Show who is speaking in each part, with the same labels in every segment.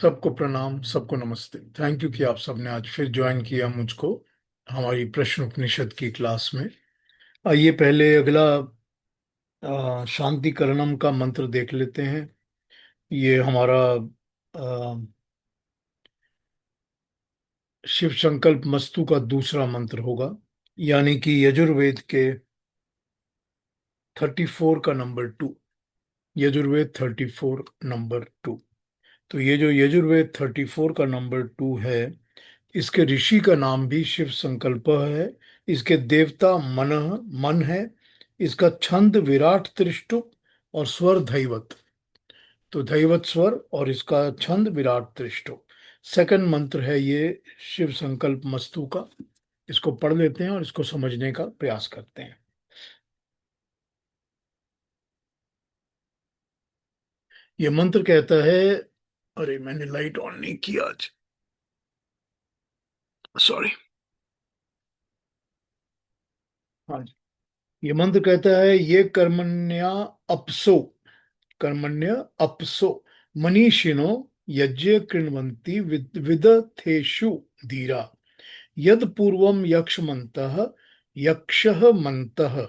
Speaker 1: सबको प्रणाम, सबको नमस्ते। थैंक यू कि आप सबने आज फिर ज्वाइन किया मुझको हमारी प्रश्न उपनिषद की क्लास में। आइए पहले अगला शांतिकरणम का मंत्र देख लेते हैं। ये हमारा शिव संकल्प मस्तु का दूसरा मंत्र होगा, यानी कि यजुर्वेद के 34 का नंबर 2। यजुर्वेद 34 नंबर 2। तो ये जो यजुर्वेद 34 का नंबर 2 है, इसके ऋषि का नाम भी शिव संकल्प है। इसके देवता मन है। इसका छंद विराट त्रिष्टुप और स्वर धैवत। तो धैवत स्वर और इसका छंद विराट त्रिष्टुप। सेकंड मंत्र है ये शिव संकल्प मस्तु का। इसको पढ़ लेते हैं और इसको समझने का प्रयास करते हैं। ये मंत्र कहता है, अरे मैंने लाइट ऑन नहीं किया आज, सॉरी। हाँ जी। ये मंत्र कहता है, ये कर्मण्या अपसो, कर्मण्य अपसो मनीषिणो यज्ञ कृण्वन्ति विदथेषु धीरा। यद पूर्वम यक्षमन्तः यक्षः मन्तः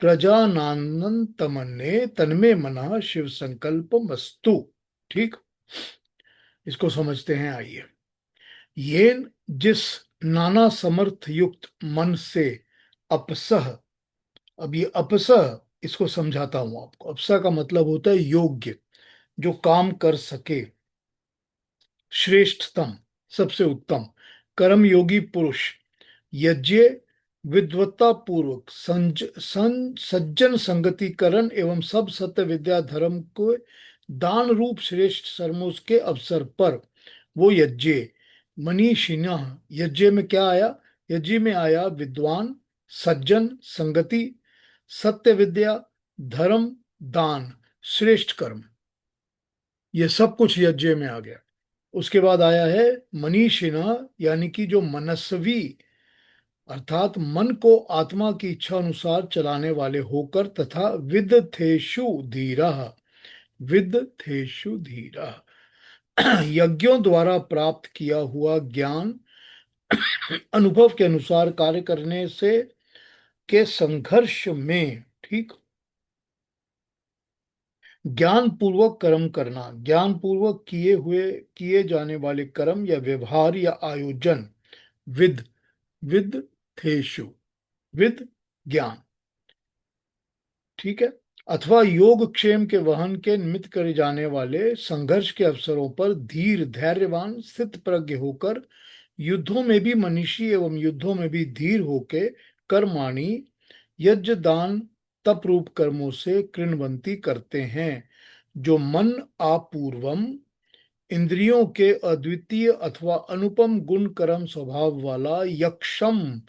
Speaker 1: प्रजानानन्तमन्ये तन्मे मनः शिव संकल्प मस्तु। ठीक, इसको समझते हैं। आइए। ये जिस नाना समर्थ युक्त मन से अपसह। अब ये अपसह, इसको समझाता हूं आपको। अपसह का मतलब होता है योग्य, जो काम कर सके, श्रेष्ठतम, सबसे उत्तम, कर्मयोगी पुरुष, यज्ञ विद्वत्ता पूर्वक सज्जन संगतिकरण एवं सब सत्य विद्या धर्म को दान रूप श्रेष्ठ सरमोस के अवसर पर वो यज्ञ मनीषिणा। यज्ञ में क्या आया? यज्ञ में आया विद्वान, सज्जन, संगति, सत्य विद्या, धर्म, दान, श्रेष्ठ कर्म। ये सब कुछ यज्ञ में आ गया। उसके बाद आया है मनीषिणा, यानी कि जो मनस्वी, अर्थात मन को आत्मा की इच्छा अनुसार चलाने वाले होकर, तथा विदथेषु धीरा। विदथेषु धीरा यज्ञों द्वारा प्राप्त किया हुआ ज्ञान अनुभव के अनुसार कार्य करने से के संघर्ष में, ठीक, ज्ञान पूर्वक कर्म करना, ज्ञान पूर्वक किए जाने वाले कर्म या व्यवहार या आयोजन, विद विद थेषु, विद ज्ञान, ठीक है, अथवा योगक्षेम के वहन के निमित्त करे जाने वाले संघर्ष के अवसरों पर धीर, धैर्यवान, स्थित प्रज्ञ होकर, युद्धों में भी मनीषी एवं युद्धों में भी धीर होके, कर्माणि, यज्ञ दान तप रूप कर्मों से कृणवंती करते हैं, जो मन आपूर्वम, इंद्रियों के अद्वितीय अथवा अनुपम गुण कर्म स्वभाव वाला यक्षम,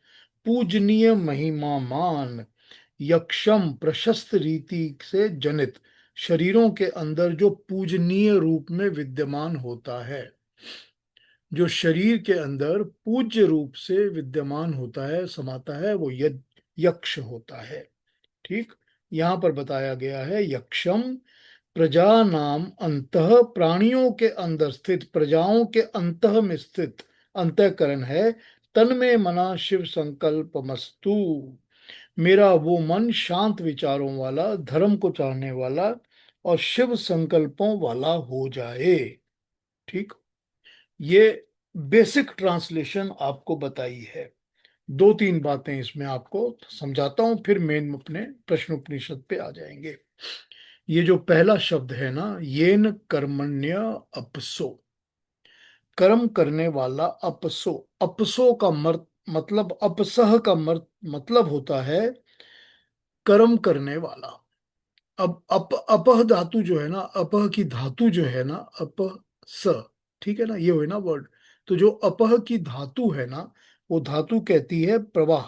Speaker 1: पूजनीय महिमामान, यक्षम प्रशस्त रीति से जनित शरीरों के अंदर जो पूजनीय रूप में विद्यमान होता है, जो शरीर के अंदर पूज्य रूप से विद्यमान होता है, समाता है, वो यक्ष होता है। ठीक, यहां पर बताया गया है यक्षम प्रजा नाम अंतः, प्राणियों के अंदर स्थित, प्रजाओं के अंतः में स्थित अंतःकरण है। तन में मना शिव संकल्प मस्तु, मेरा वो मन शांत विचारों वाला, धर्म को चाहने वाला और शिव संकल्पों वाला हो जाए। ठीक, ये बेसिक ट्रांसलेशन आपको बताई है। दो तीन बातें इसमें आपको समझाता हूं, फिर मेन अपने प्रश्न उपनिषद पे आ जाएंगे। ये जो पहला शब्द है ना, येन कर्मण्य अपसो, कर्म करने वाला, अपसो, अपसो का मतलब, अपसह का मतलब होता है कर्म करने वाला। अब अपह धातु जो है ना, अपह की धातु जो है ना, अपह स, ठीक है ना, ये हुई ना वर्ड। तो जो अपह की धातु है ना, वो धातु कहती है प्रवाह,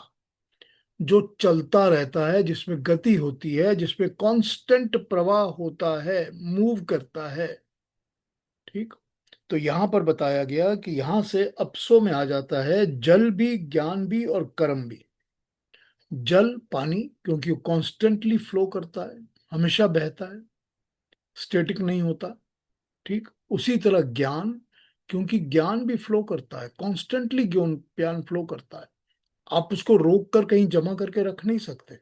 Speaker 1: जो चलता रहता है, जिसमें गति होती है, जिसमें कांस्टेंट प्रवाह होता है, मूव करता है। ठीक, तो यहां पर बताया गया कि यहां से अपसो में आ जाता है जल भी, ज्ञान भी और कर्म भी। जल पानी, क्योंकि वो कॉन्स्टेंटली फ्लो करता है, हमेशा बहता है, स्टेटिक नहीं होता। ठीक, उसी तरह ज्ञान, क्योंकि ज्ञान भी फ्लो करता है, कॉन्स्टेंटली ज्ञान ज्ञान फ्लो करता है। आप उसको रोक कर कहीं जमा करके रख नहीं सकते।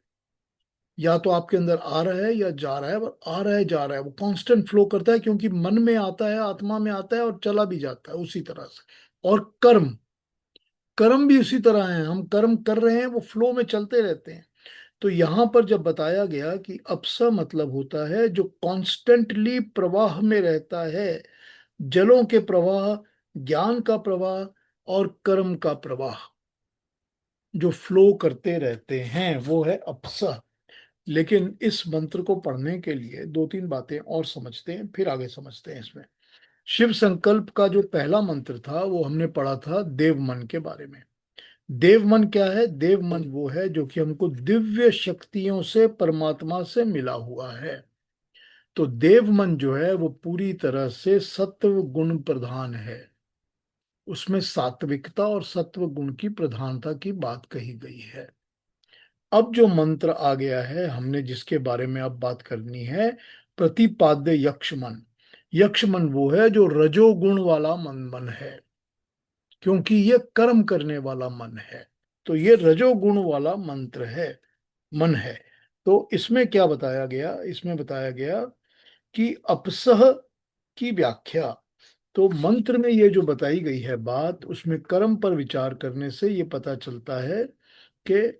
Speaker 1: या तो आपके अंदर आ रहा है या जा रहा है, पर आ रहा है जा रहा है, वो कांस्टेंट फ्लो करता है, क्योंकि मन में आता है, आत्मा में आता है और चला भी जाता है उसी तरह से। और कर्म, कर्म भी उसी तरह है, हम कर्म कर रहे हैं, वो फ्लो में चलते रहते हैं। तो यहां पर जब बताया गया कि अपस मतलब होता है जो कॉन्स्टेंटली प्रवाह में रहता है, जलों के प्रवाह, ज्ञान का प्रवाह और कर्म का प्रवाह जो फ्लो करते रहते हैं, वो है अपसा। लेकिन इस मंत्र को पढ़ने के लिए दो तीन बातें और समझते हैं, फिर आगे समझते हैं इसमें। शिव संकल्प का जो पहला मंत्र था वो हमने पढ़ा था देव मन के बारे में। देव मन क्या है? देव मन वो है जो कि हमको दिव्य शक्तियों से, परमात्मा से मिला हुआ है। तो देव मन जो है वो पूरी तरह से सत्व गुण प्रधान है। उसमें सात्विकता और सत्व गुण की प्रधानता की बात कही गई है। अब जो मंत्र आ गया है, हमने जिसके बारे में अब बात करनी है, प्रतिपाद्य यक्ष मन। यक्ष मन वो है जो रजोगुण वाला मन है, क्योंकि ये कर्म करने वाला मन है। तो ये रजोगुण वाला मंत्र है, मन है। तो इसमें क्या बताया गया? इसमें बताया गया कि अपसह की व्याख्या। तो मंत्र में ये जो बताई गई है बात, उसमें कर्म पर विचार करने से ये पता चलता है कि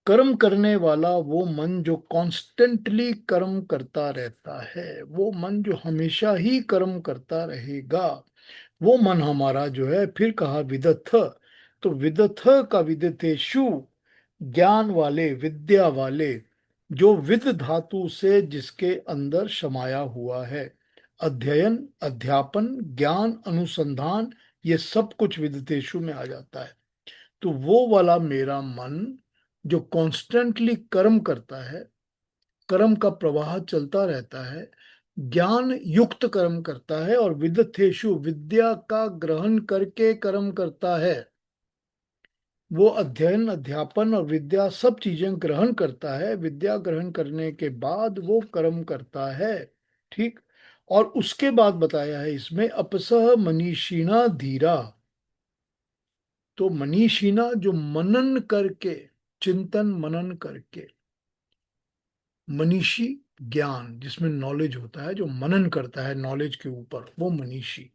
Speaker 1: कर्म करने वाला वो मन जो कॉन्स्टेंटली कर्म करता रहता है, वो मन जो हमेशा ही कर्म करता रहेगा, वो मन हमारा जो है, फिर कहा विदथ। तो विदथ का विदथेषु, ज्ञान वाले, विद्या वाले, जो विद धातु से जिसके अंदर समाया हुआ है, अध्ययन, अध्यापन, ज्ञान, अनुसंधान, ये सब कुछ विदथेषु में आ जाता है। तो वो वाला मेरा मन जो कॉन्स्टेंटली कर्म करता है, कर्म का प्रवाह चलता रहता है, ज्ञान युक्त कर्म करता है, और विदथेषु, विद्या का ग्रहण करके कर्म करता है। वो अध्ययन, अध्यापन और विद्या सब चीजें ग्रहण करता है, विद्या ग्रहण करने के बाद वो कर्म करता है। ठीक। और उसके बाद बताया है इसमें अपसह मनीषिणा धीरा। तो मनीषिणा जो मनन करके, चिंतन मनन करके, मनीषी ज्ञान जिसमें नॉलेज होता है, जो मनन करता है नॉलेज के ऊपर, वो मनीषी।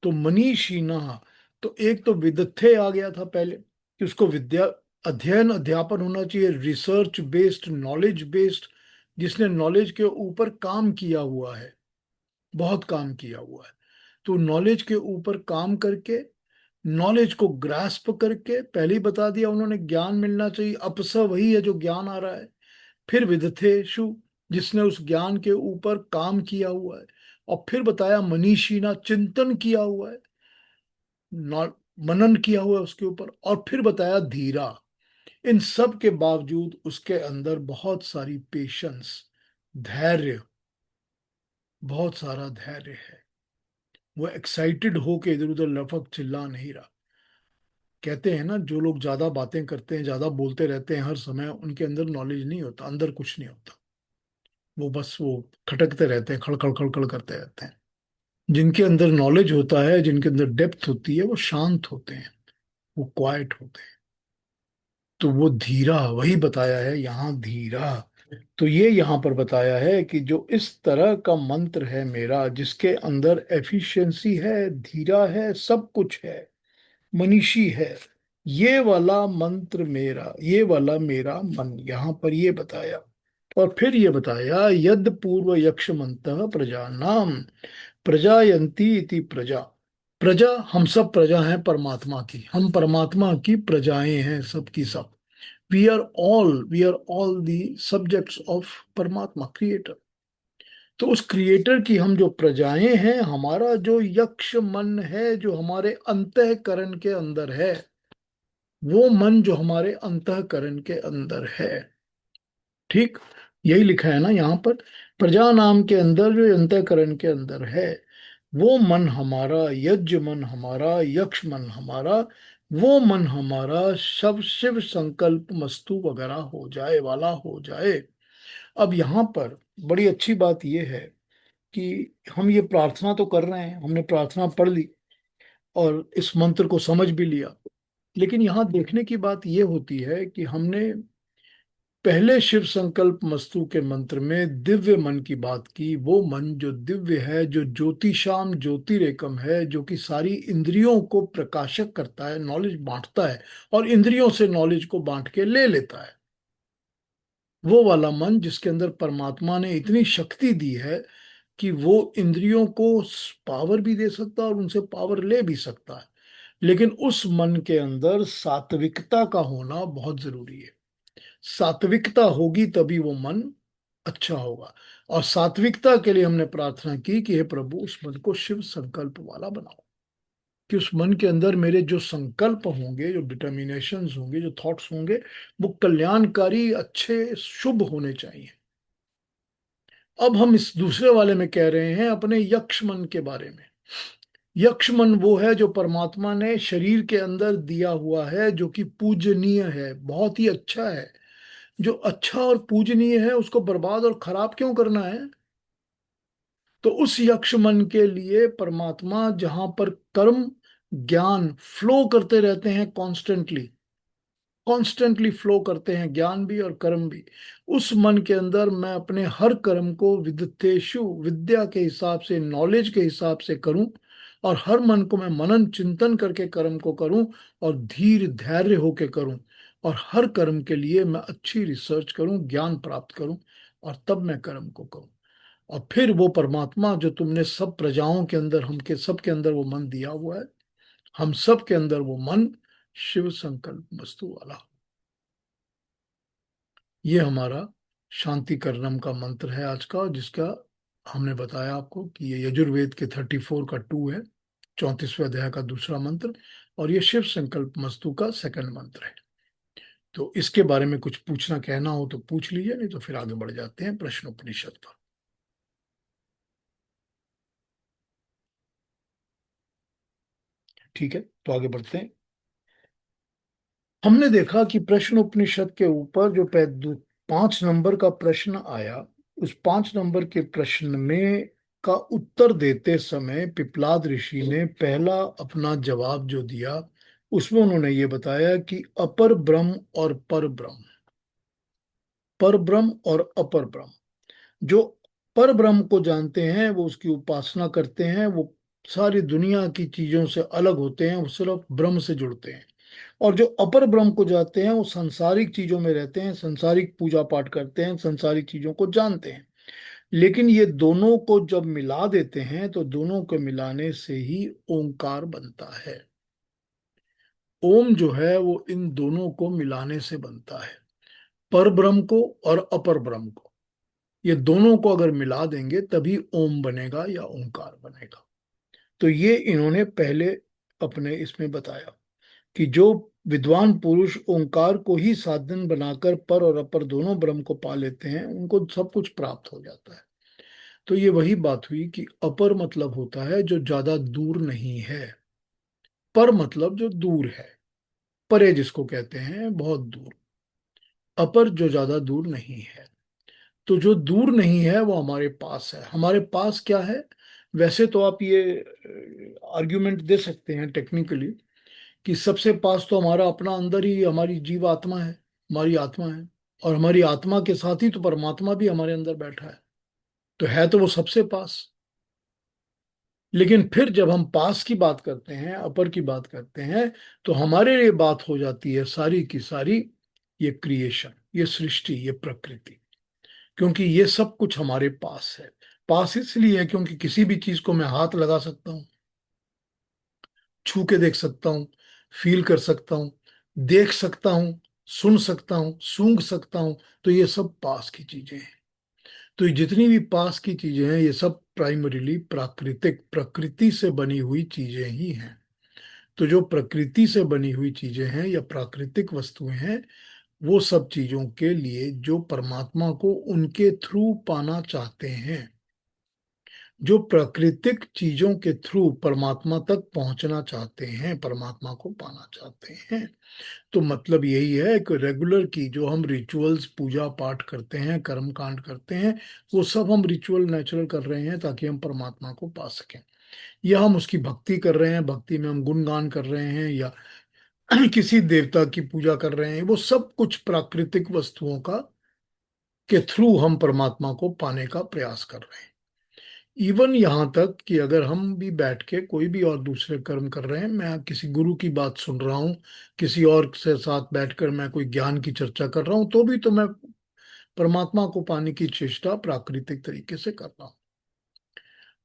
Speaker 1: तो मनीषिणा, तो एक तो विदथे आ गया था पहले, कि उसको विद्या, अध्ययन, अध्यापन होना चाहिए, रिसर्च बेस्ड, नॉलेज बेस्ड, जिसने नॉलेज के ऊपर काम किया हुआ है, बहुत काम किया हुआ है। तो नॉलेज के ऊपर काम करके, नॉलेज को ग्रास्प करके, पहले ही बता दिया उन्होंने, ज्ञान मिलना चाहिए, अपस वही है जो ज्ञान आ रहा है। फिर विदथेषु, जिसने उस ज्ञान के ऊपर काम किया हुआ है। और फिर बताया मनीषिणा, चिंतन किया हुआ है, मनन किया हुआ है उसके ऊपर। और फिर बताया धीरा। इन सब के बावजूद उसके अंदर बहुत सारी पेशेंस, धैर्य, बहुत सारा धैर्य है। वो एक्साइटेड होके इधर उधर लपक चिल्ला नहीं रहा। कहते हैं ना, जो लोग ज्यादा बातें करते हैं, ज्यादा बोलते रहते हैं हर समय, उनके अंदर नॉलेज नहीं होता, अंदर कुछ नहीं होता। वो बस वो खटकते रहते हैं, खड़खड़ खड़खड़ करते रहते हैं। जिनके अंदर नॉलेज होता है, जिनके अंदर डेप्थ होती है, वो शांत होते हैं, वो क्वाइट होते हैं। तो वो धीरा, वही बताया है यहाँ, धीरा। तो ये यहाँ पर बताया है कि जो इस तरह का मंत्र है मेरा, जिसके अंदर एफिशिएंसी है, धीरा है, सब कुछ है, मनीषी है, ये वाला मंत्र मेरा, ये वाला मेरा मन, यहाँ पर ये बताया। और फिर ये बताया, यद पूर्व यक्ष मंत्र प्रजा नाम प्रजायंती इति प्रजा। प्रजा, हम सब प्रजा हैं परमात्मा की, हम परमात्मा की प्रजाएं हैं, सब की सब। We are all the subjects of परमात्मा, क्रिएटर। तो उस क्रिएटर की हम जो प्रजाएं हैं, हमारा जो यक्ष मन है, जो हमारे अंतःकरण के अंदर है, वो मन जो हमारे अंतःकरण के अंदर है। ठीक। यही लिखा है ना यहाँ पर, प्रजा नाम के अंदर, जो अंतःकरण के अंदर है, वो मन हमारा, यज्ञ मन हमारा, यक्ष मन हमारा, वो मन हमारा शव शिव संकल्प मस्तु वगैरह हो जाए, वाला हो जाए। अब यहाँ पर बड़ी अच्छी बात यह है कि हम ये प्रार्थना तो कर रहे हैं, हमने प्रार्थना पढ़ ली और इस मंत्र को समझ भी लिया, लेकिन यहाँ देखने की बात ये होती है कि हमने पहले शिव संकल्प मस्तु के मंत्र में दिव्य मन की बात की। वो मन जो दिव्य है, जो ज्योतिषाम ज्योतिरेकम है, जो कि सारी इंद्रियों को प्रकाशक करता है, नॉलेज बांटता है और इंद्रियों से नॉलेज को बांट के ले लेता है, वो वाला मन जिसके अंदर परमात्मा ने इतनी शक्ति दी है कि वो इंद्रियों को पावर भी दे सकता है और उनसे पावर ले भी सकता है। लेकिन उस मन के अंदर सात्विकता का होना बहुत जरूरी है। सात्विकता होगी तभी वो मन अच्छा होगा। और सात्विकता के लिए हमने प्रार्थना की कि हे प्रभु, उस मन को शिव संकल्प वाला बनाओ, कि उस मन के अंदर मेरे जो संकल्प होंगे, जो डिटर्मिनेशंस होंगे, जो थॉट्स होंगे, वो कल्याणकारी, अच्छे, शुभ होने चाहिए। अब हम इस दूसरे वाले में कह रहे हैं अपने यक्ष मन के बारे में। यक्ष मन वो है जो परमात्मा ने शरीर के अंदर दिया हुआ है, जो कि पूजनीय है, बहुत ही अच्छा है। जो अच्छा और पूजनीय है उसको बर्बाद और खराब क्यों करना है? तो उस यक्ष मन के लिए परमात्मा, जहां पर कर्म ज्ञान फ्लो करते रहते हैं, कॉन्स्टेंटली कॉन्स्टेंटली फ्लो करते हैं, ज्ञान भी और कर्म भी, उस मन के अंदर मैं अपने हर कर्म को विद्यतेषु, विद्या के हिसाब से, नॉलेज के हिसाब से करूं, और हर मन को मैं मनन चिंतन करके कर्म को करूं, और धीर धैर्य होके करूं, और हर कर्म के लिए मैं अच्छी रिसर्च करूं, ज्ञान प्राप्त करूं, और तब मैं कर्म को करूं। और फिर वो परमात्मा जो तुमने सब प्रजाओं के अंदर, हमके सब के अंदर वो मन दिया हुआ है, हम सब के अंदर वो मन शिव संकल्प वस्तु वाला। ये हमारा शांति करनम का मंत्र है आज का, जिसका हमने बताया आपको कि ये यजुर्वेद के 34 का 2 है, 34वें अध्याय का दूसरा मंत्र, और ये शिव संकल्प मस्तु का सेकंड मंत्र है। तो इसके बारे में कुछ पूछना कहना हो तो पूछ लीजिए, नहीं तो फिर आगे बढ़ जाते हैं प्रश्नोपनिषद पर। ठीक है, तो आगे बढ़ते हैं। हमने देखा कि प्रश्न उपनिषद के ऊपर जो 5 नंबर का प्रश्न आया, उस 5 नंबर के प्रश्न में का उत्तर देते समय पिपलाद ऋषि ने पहला अपना जवाब जो दिया, उसमें उन्होंने ये बताया कि अपर ब्रह्म और पर ब्रह्म, पर ब्रह्म और अपर ब्रह्म, जो पर ब्रह्म को जानते हैं वो उसकी उपासना करते हैं, वो सारी दुनिया की चीजों से अलग होते हैं, वो सिर्फ ब्रह्म से जुड़ते हैं। और जो अपर ब्रह्म को जाते हैं वो सांसारिक चीजों में रहते हैं, सांसारिक पूजा पाठ करते हैं, सांसारिक चीजों को जानते हैं। लेकिन ये दोनों को जब मिला देते हैं तो दोनों को मिलाने से ही ओंकार बनता है। ओम जो है वो इन दोनों को मिलाने से बनता है, पर ब्रह्म को और अपर ब्रह्म को, ये दोनों को अगर मिला देंगे तभी ओम बनेगा या ओंकार बनेगा। तो ये इन्होंने पहले अपने इसमें बताया कि जो विद्वान पुरुष ओंकार को ही साधन बनाकर पर और अपर दोनों ब्रह्म को पा लेते हैं, उनको सब कुछ प्राप्त हो जाता है। तो ये वही बात हुई कि अपर मतलब होता है जो ज्यादा दूर नहीं है, पर मतलब जो दूर है, परे जिसको कहते हैं बहुत दूर, अपर जो ज्यादा दूर नहीं है। तो जो दूर नहीं है वो हमारे पास है। हमारे पास क्या है? वैसे तो आप ये आर्ग्यूमेंट दे सकते हैं टेक्निकली कि सबसे पास तो हमारा अपना अंदर ही हमारी जीव आत्मा है, हमारी आत्मा है, और हमारी आत्मा के साथ ही तो परमात्मा भी हमारे अंदर बैठा है, तो है तो वो सबसे पास। लेकिन फिर जब हम पास की बात करते हैं, अपर की बात करते हैं, तो हमारे लिए बात हो जाती है सारी की सारी ये क्रिएशन, ये सृष्टि, ये प्रकृति, क्योंकि ये सब कुछ हमारे पास है। पास इसलिए है क्योंकि किसी भी चीज को मैं हाथ लगा सकता हूँ, छू के देख सकता हूँ, फील कर सकता हूँ, देख सकता हूँ, सुन सकता हूँ, सूंघ सकता हूँ। तो ये सब पास की चीजें हैं। तो ये जितनी भी पास की चीजें हैं ये सब प्राइमरीली प्राकृतिक, प्रकृति से बनी हुई चीजें ही हैं। तो जो प्रकृति से बनी हुई चीजें हैं या प्राकृतिक वस्तुएं हैं, वो सब चीजों के लिए जो परमात्मा को उनके थ्रू पाना चाहते हैं, जो प्राकृतिक चीजों के थ्रू परमात्मा तक पहुंचना चाहते हैं, परमात्मा को पाना चाहते हैं। तो मतलब यही है कि रेगुलर की जो हम रिचुअल्स, पूजा पाठ करते हैं, कर्म कांड करते हैं, वो सब हम रिचुअल नेचुरल कर रहे हैं ताकि हम परमात्मा को पा सकें। या हम उसकी भक्ति कर रहे हैं, भक्ति में हम गुणगान कर रहे हैं, या किसी देवता की पूजा कर रहे हैं, वो सब कुछ प्राकृतिक वस्तुओं का के थ्रू हम परमात्मा को पाने का प्रयास कर रहे हैं। इवन यहाँ तक कि अगर हम भी बैठ के कोई भी और दूसरे कर्म कर रहे हैं, मैं किसी गुरु की बात सुन रहा हूँ, किसी और से साथ बैठकर मैं कोई ज्ञान की चर्चा कर रहा हूँ, तो भी तो मैं परमात्मा को पाने की चेष्टा प्राकृतिक तरीके से कर रहा हूँ।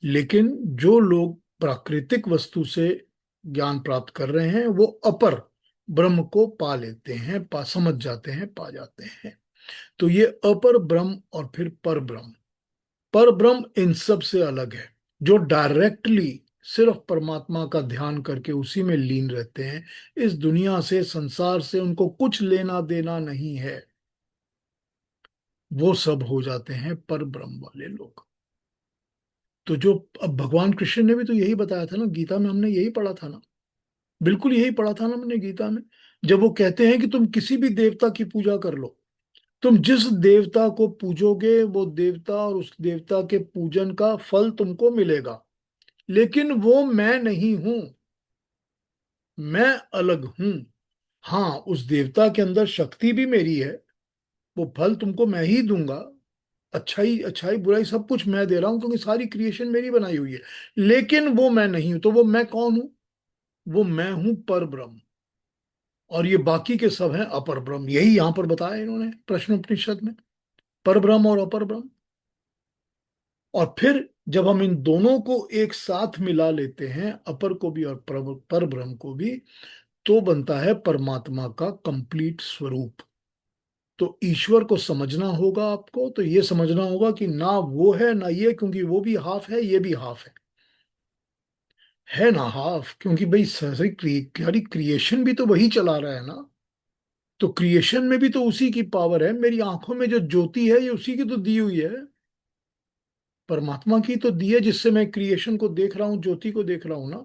Speaker 1: लेकिन जो लोग प्राकृतिक वस्तु से ज्ञान प्राप्त कर रहे हैं, वो अपर ब्रह्म को पा लेते हैं, पा समझ जाते हैं, पा जाते हैं। तो ये अपर ब्रह्म और फिर पर ब्रह्म, पर ब्रह्म इन सब से अलग है। जो डायरेक्टली सिर्फ परमात्मा का ध्यान करके उसी में लीन रहते हैं, इस दुनिया से, संसार से उनको कुछ लेना देना नहीं है, वो सब हो जाते हैं पर ब्रह्म वाले लोग। तो जो अब भगवान कृष्ण ने भी तो यही बताया था ना, गीता में हमने यही पढ़ा था ना, बिल्कुल यही पढ़ा था ना हमने गीता में। जब वो कहते हैं कि तुम किसी भी देवता की पूजा कर लो, तुम जिस देवता को पूजोगे वो देवता और उस देवता के पूजन का फल तुमको मिलेगा, लेकिन वो मैं नहीं हूं, मैं अलग हूं। हाँ, उस देवता के अंदर शक्ति भी मेरी है, वो फल तुमको मैं ही दूंगा, अच्छाई अच्छाई बुराई सब कुछ मैं दे रहा हूं क्योंकि सारी क्रिएशन मेरी बनाई हुई है, लेकिन वो मैं नहीं हूं। तो वो मैं कौन हूं? वो मैं हूं पर ब्रह्म, और ये बाकी के सब हैं अपर ब्रह्म। यही यहां पर बताया इन्होंने प्रश्नोपनिषद में, पर ब्रह्म और अपर ब्रह्म। और फिर जब हम इन दोनों को एक साथ मिला लेते हैं, अपर को भी और पर ब्रह्म को भी, तो बनता है परमात्मा का कंप्लीट स्वरूप। तो ईश्वर को समझना होगा आपको, तो ये समझना होगा कि ना वो है ना ये, क्योंकि वो भी हाफ है, ये भी हाफ है ना हाफ, क्योंकि भाई सारी क्रिएशन भी तो वही चला रहा है ना। तो क्रिएशन में भी तो उसी की पावर है। मेरी आंखों में जो ज्योति है, ये उसी की तो दी हुई है, परमात्मा की तो दी है, जिससे मैं क्रिएशन को देख रहा हूँ, ज्योति को देख रहा हूँ ना।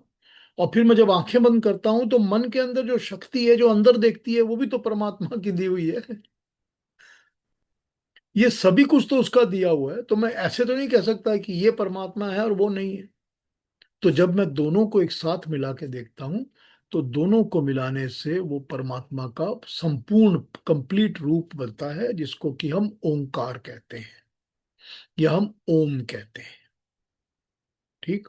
Speaker 1: और फिर मैं जब आंखें बंद करता हूं, तो मन के अंदर जो शक्ति है, जो अंदर देखती है, वो भी तो परमात्मा की दी हुई है। ये सभी कुछ तो उसका दिया हुआ है। तो मैं ऐसे तो नहीं कह सकता कि ये परमात्मा है और वो नहीं है। तो जब मैं दोनों को एक साथ मिला के देखता हूं, तो दोनों को मिलाने से वो परमात्मा का संपूर्ण कंप्लीट रूप बनता है, जिसको कि हम ओंकार कहते हैं, या हम ओम कहते हैं। ठीक।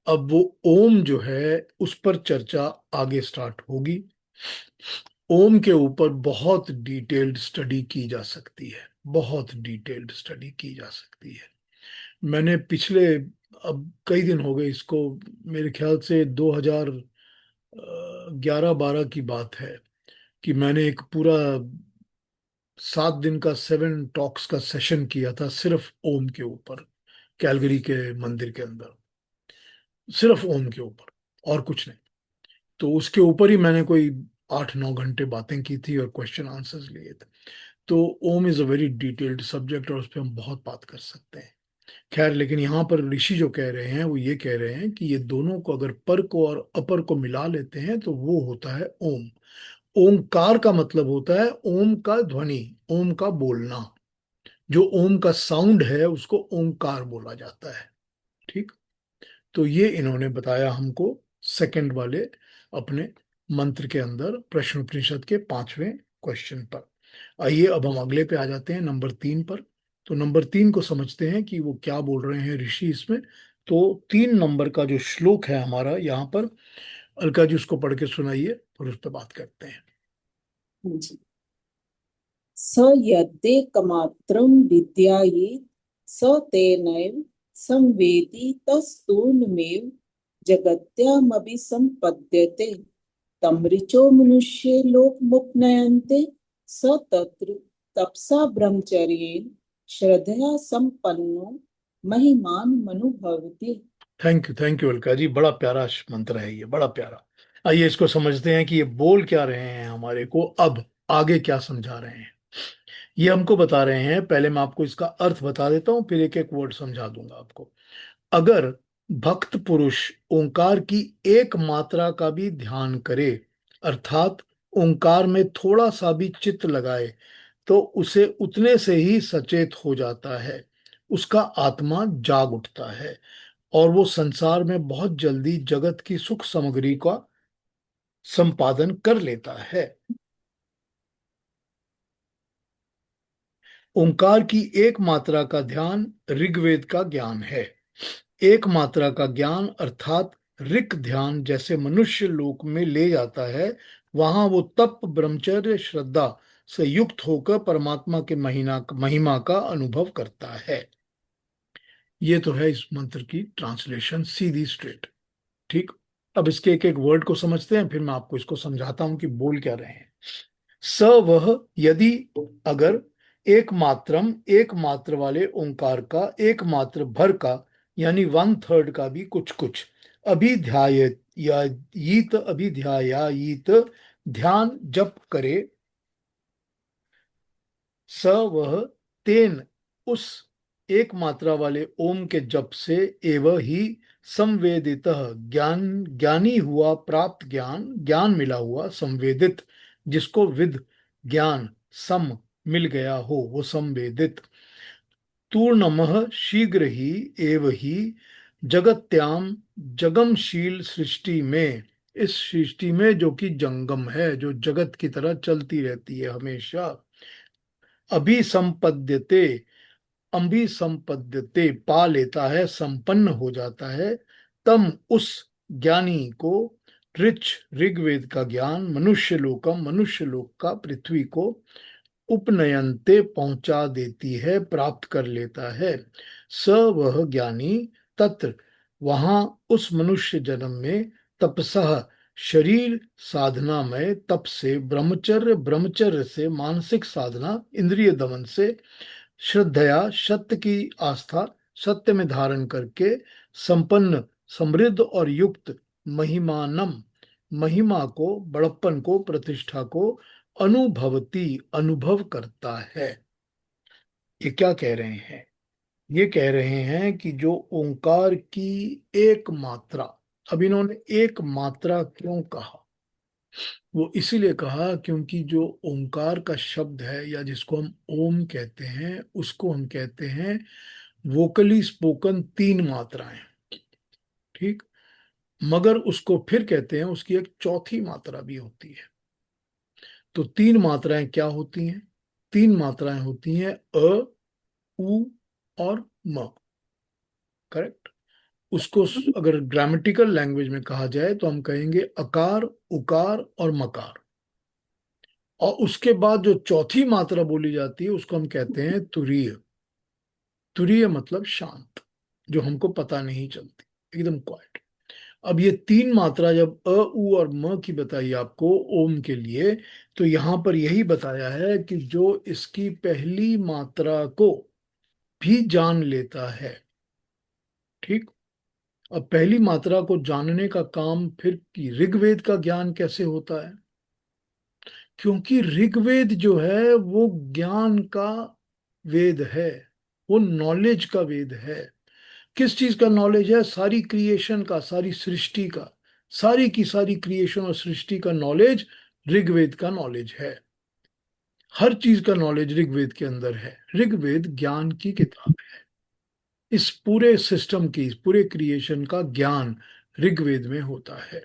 Speaker 1: अब वो ओम जो है, उस पर चर्चा आगे स्टार्ट होगी। ओम के ऊपर बहुत डिटेल्ड स्टडी की जा सकती है, बहुत डिटेल्ड स्टडी की जा सकती है। मैंने पिछले, अब कई दिन हो गए इसको, मेरे ख्याल से 2011-12 की बात है, कि मैंने एक पूरा 7 दिन का 7 टॉक्स का सेशन किया था सिर्फ ओम के ऊपर, कैलगरी के मंदिर के अंदर, सिर्फ ओम के ऊपर और कुछ नहीं। तो उसके ऊपर ही मैंने कोई 8-9 घंटे बातें की थी और क्वेश्चन आंसर्स लिए थे। तो Om is a very detailed subject, और उस पर हम बहुत बात कर सकते हैं। खैर, लेकिन यहाँ पर ऋषि जो कह रहे हैं, वो ये कह रहे हैं कि ये दोनों को अगर पर को और अपर को मिला लेते हैं, तो वो होता है ओम। ओमकार का मतलब होता है ओम का ध्वनि, ओम का बोलना। जो ओम का साउंड है, उसको ओमकार बोला जाता है। ठीक। तो ये इन्होंने बताया हमको सेकंड वाले अपने मंत्र के अंदर, प्रश्नोपनिषद के 5वें क्वेश्चन पर। आइए अब हम अगले पे आ जाते हैं, नंबर 3 पर। तो नंबर 3 को समझते हैं कि वो क्या बोल रहे हैं ऋषि इसमें। तो 3 नंबर का जो श्लोक है हमारा यहाँ पर, अलका जी उसको पढ़ के सुनाइए, फिर उस पर बात करते हैं।
Speaker 2: जी। स यद्येकमात्रं विद्यायेत् स तेनैव संवेदि तस्तूर्णमेव जगत्यामपि सम्पद्यते तं ऋचो मनुष्ये लोकमुपनयन्ते स तत्र तपसा ब्रह्मचर्येण श्रद्धया संपन्नो महिमान मनुभवति।
Speaker 1: थैंक यू अलका जी, बड़ा प्यारा मंत्र है ये, बड़ा प्यारा। आइए इसको समझते हैं कि ये बोल क्या रहे हैं हमारे को, अब आगे क्या समझा रहे हैं। ये हमको बता रहे हैं, पहले मैं आपको इसका अर्थ बता देता हूँ, फिर एक एक वर्ड समझा दूंगा आपको। अगर भक्त पुरुष ओंकार की एक मात्रा का भी ध्यान करे, अर्थात ओंकार में थोड़ा सा भी चित्त लगाए, तो उसे उतने से ही सचेत हो जाता है, उसका आत्मा जाग उठता है और वो संसार में बहुत जल्दी जगत की सुख सामग्री का संपादन कर लेता है। ओंकार की एक मात्रा का ध्यान ऋग्वेद का ज्ञान है। एक मात्रा का ज्ञान अर्थात ऋक ध्यान जैसे मनुष्य लोक में ले जाता है, वहां वो तप ब्रह्मचर्य श्रद्धा से युक्त होकर परमात्मा के महिमा का अनुभव करता है। ये तो है इस मंत्र की ट्रांसलेशन, सीधी स्ट्रेट। ठीक। अब इसके एक एक वर्ड को समझते हैं, फिर मैं आपको इसको समझाता हूं कि बोल क्या रहे हैं। स वह, यदि, अगर, एक मात्रम, एक मात्र वाले ओंकार का एक मात्र भर का, यानी वन थर्ड का भी कुछ कुछ, अभिध्याय या यीत, अभिध्यायीत, ध्यान जप करे, स वह, तेन, उस एक मात्रा वाले ओम के जप से, एव ही संवेदित, ज्ञान, ज्ञानी हुआ, प्राप्त ज्ञान, ज्ञान मिला हुआ, संवेदित, जिसको विद, ज्ञान, सम, मिल गया हो, वो संवेदित, तूर्णमः, शीघ्र ही, एव ही, जगत्याम, जगमशील सृष्टि में, इस सृष्टि में जो कि जंगम है, जो जगत की तरह चलती रहती है हमेशा, अभिसंपद्यते, अभिसंपद्यते, पा लेता है, संपन्न हो जाता है, तम, उस ज्ञानी को, ऋच, ऋग्वेद का ज्ञान, मनुष्य लोकम, मनुष्य लोक का, पृथ्वी को, उपनयनते, पहुंचा देती है, प्राप्त कर लेता है, स वह ज्ञानी, तत्र, वहां, उस मनुष्य जन्म में, तपसह, शरीर साधना में, तप से, ब्रह्मचर्य, ब्रह्मचर्य से, मानसिक साधना, इंद्रिय दमन से, श्रद्धया, सत्य की आस्था, सत्य में धारण करके, संपन्न, समृद्ध और युक्त, महिमानम, महिमा को, बड़प्पन को, प्रतिष्ठा को, अनुभवती, अनुभव करता है। ये क्या कह रहे हैं? ये कह रहे हैं कि जो ओंकार की एक मात्रा, अब इन्होंने एक मात्रा क्यों कहा? वो इसीलिए कहा क्योंकि जो ओंकार का शब्द है, या जिसको हम ओम कहते हैं, उसको हम कहते हैं वोकली स्पोकन तीन मात्राएं। ठीक। मगर उसको फिर कहते हैं, उसकी एक चौथी मात्रा भी होती है। तो तीन मात्राएं क्या होती हैं? तीन मात्राएं होती हैं अ, उ और म। करेक्ट। उसको अगर ग्रामेटिकल लैंग्वेज में कहा जाए तो हम कहेंगे अकार, उकार और मकार। और उसके बाद जो चौथी मात्रा बोली जाती है उसको हम कहते हैं तुरीय। तुरीय मतलब शांत, जो हमको पता नहीं चलती, एकदम क्वाइट। अब ये तीन मात्रा जब अ, उ और म की बताई आपको ओम के लिए, तो यहां पर यही बताया है कि जो इसकी पहली मात्रा को भी जान लेता है। ठीक। अब पहली मात्रा को जानने का काम फिर ऋग्वेद का ज्ञान कैसे होता है? क्योंकि ऋग्वेद जो है वो ज्ञान का वेद है, वो नॉलेज का वेद है। किस चीज का नॉलेज है? सारी क्रिएशन का, सारी सृष्टि का, सारी की सारी क्रिएशन और सृष्टि का नॉलेज ऋग्वेद का नॉलेज है। हर चीज का नॉलेज ऋग्वेद के अंदर है। ऋग्वेद ज्ञान की किताब है। इस पूरे सिस्टम की, इस पूरे क्रिएशन का ज्ञान ऋग्वेद में होता है।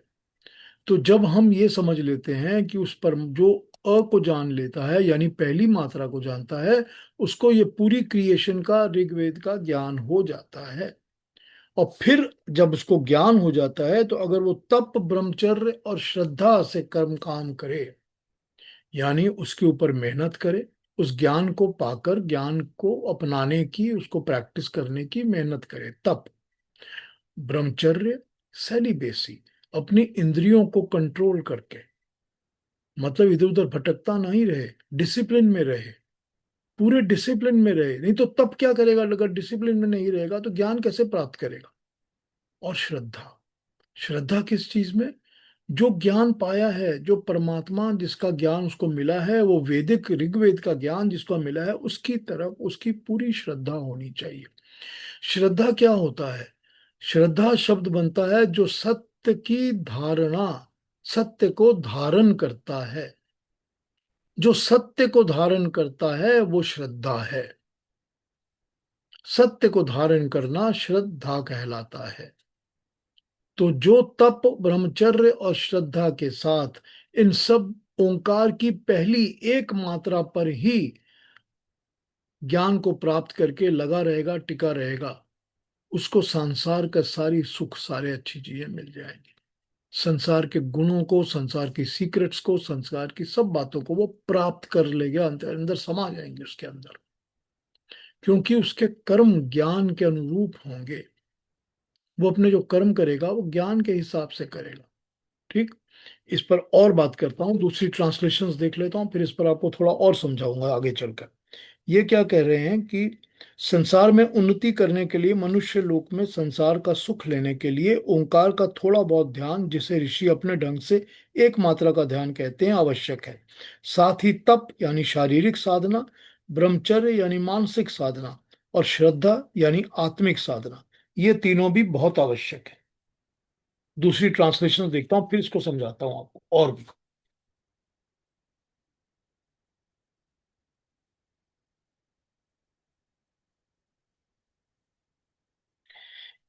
Speaker 1: तो जब हम ये समझ लेते हैं कि उस पर जो अ को जान लेता है, यानी पहली मात्रा को जानता है, उसको ये पूरी क्रिएशन का, ऋग्वेद का ज्ञान हो जाता है। और फिर जब उसको ज्ञान हो जाता है, तो अगर वो तप, ब्रह्मचर्य और श्रद्धा से कर्म काम करे, यानी उसके ऊपर मेहनत करे, उस ज्ञान को पाकर ज्ञान को अपनाने की, उसको प्रैक्टिस करने की मेहनत करे, तप, ब्रह्मचर्य, सेलिबेसी, अपनी इंद्रियों को कंट्रोल करके, मतलब इधर उधर भटकता नहीं रहे, डिसिप्लिन में रहे, पूरे डिसिप्लिन में रहे। नहीं तो तब क्या करेगा? अगर डिसिप्लिन में नहीं रहेगा तो ज्ञान कैसे प्राप्त करेगा? और श्रद्धा, श्रद्धा किस चीज में? जो ज्ञान पाया है, जो परमात्मा जिसका ज्ञान उसको मिला है, वो वैदिक ऋग्वेद का ज्ञान जिसको मिला है, उसकी तरफ उसकी पूरी श्रद्धा होनी चाहिए। श्रद्धा क्या होता है? श्रद्धा शब्द बनता है जो सत्य की धारणा, सत्य को धारण करता है। जो सत्य को धारण करता है वो श्रद्धा है। सत्य को धारण करना श्रद्धा कहलाता है। तो जो तप, ब्रह्मचर्य और श्रद्धा के साथ इन सब ओंकार की पहली एक मात्रा पर ही ज्ञान को प्राप्त करके लगा रहेगा, टिका रहेगा, उसको संसार का सारी सुख, सारे अच्छी चीजें मिल जाएंगी। संसार के गुणों को, संसार की सीक्रेट्स को, संसार की सब बातों को वो प्राप्त कर लेगा, अंदर अंदर समा जाएंगे उसके अंदर, क्योंकि उसके कर्म ज्ञान के अनुरूप होंगे। वो अपने जो कर्म करेगा वो ज्ञान के हिसाब से करेगा। ठीक। इस पर और बात करता हूँ, दूसरी ट्रांसलेशंस देख लेता हूँ, फिर इस पर आपको थोड़ा और समझाऊंगा आगे चलकर। ये क्या कह रहे हैं कि संसार में उन्नति करने के लिए, मनुष्य लोक में संसार का सुख लेने के लिए ओंकार का थोड़ा बहुत ध्यान, जिसे ऋषि अपने ढंग से एक मात्रा का ध्यान कहते हैं, आवश्यक है। साथ ही तप यानी शारीरिक साधना, ब्रह्मचर्य यानी मानसिक साधना, और श्रद्धा यानी आत्मिक साधना, ये तीनों भी बहुत आवश्यक है। दूसरी ट्रांसलेशन देखता हूँ, फिर इसको समझाता हूँ आपको और भी।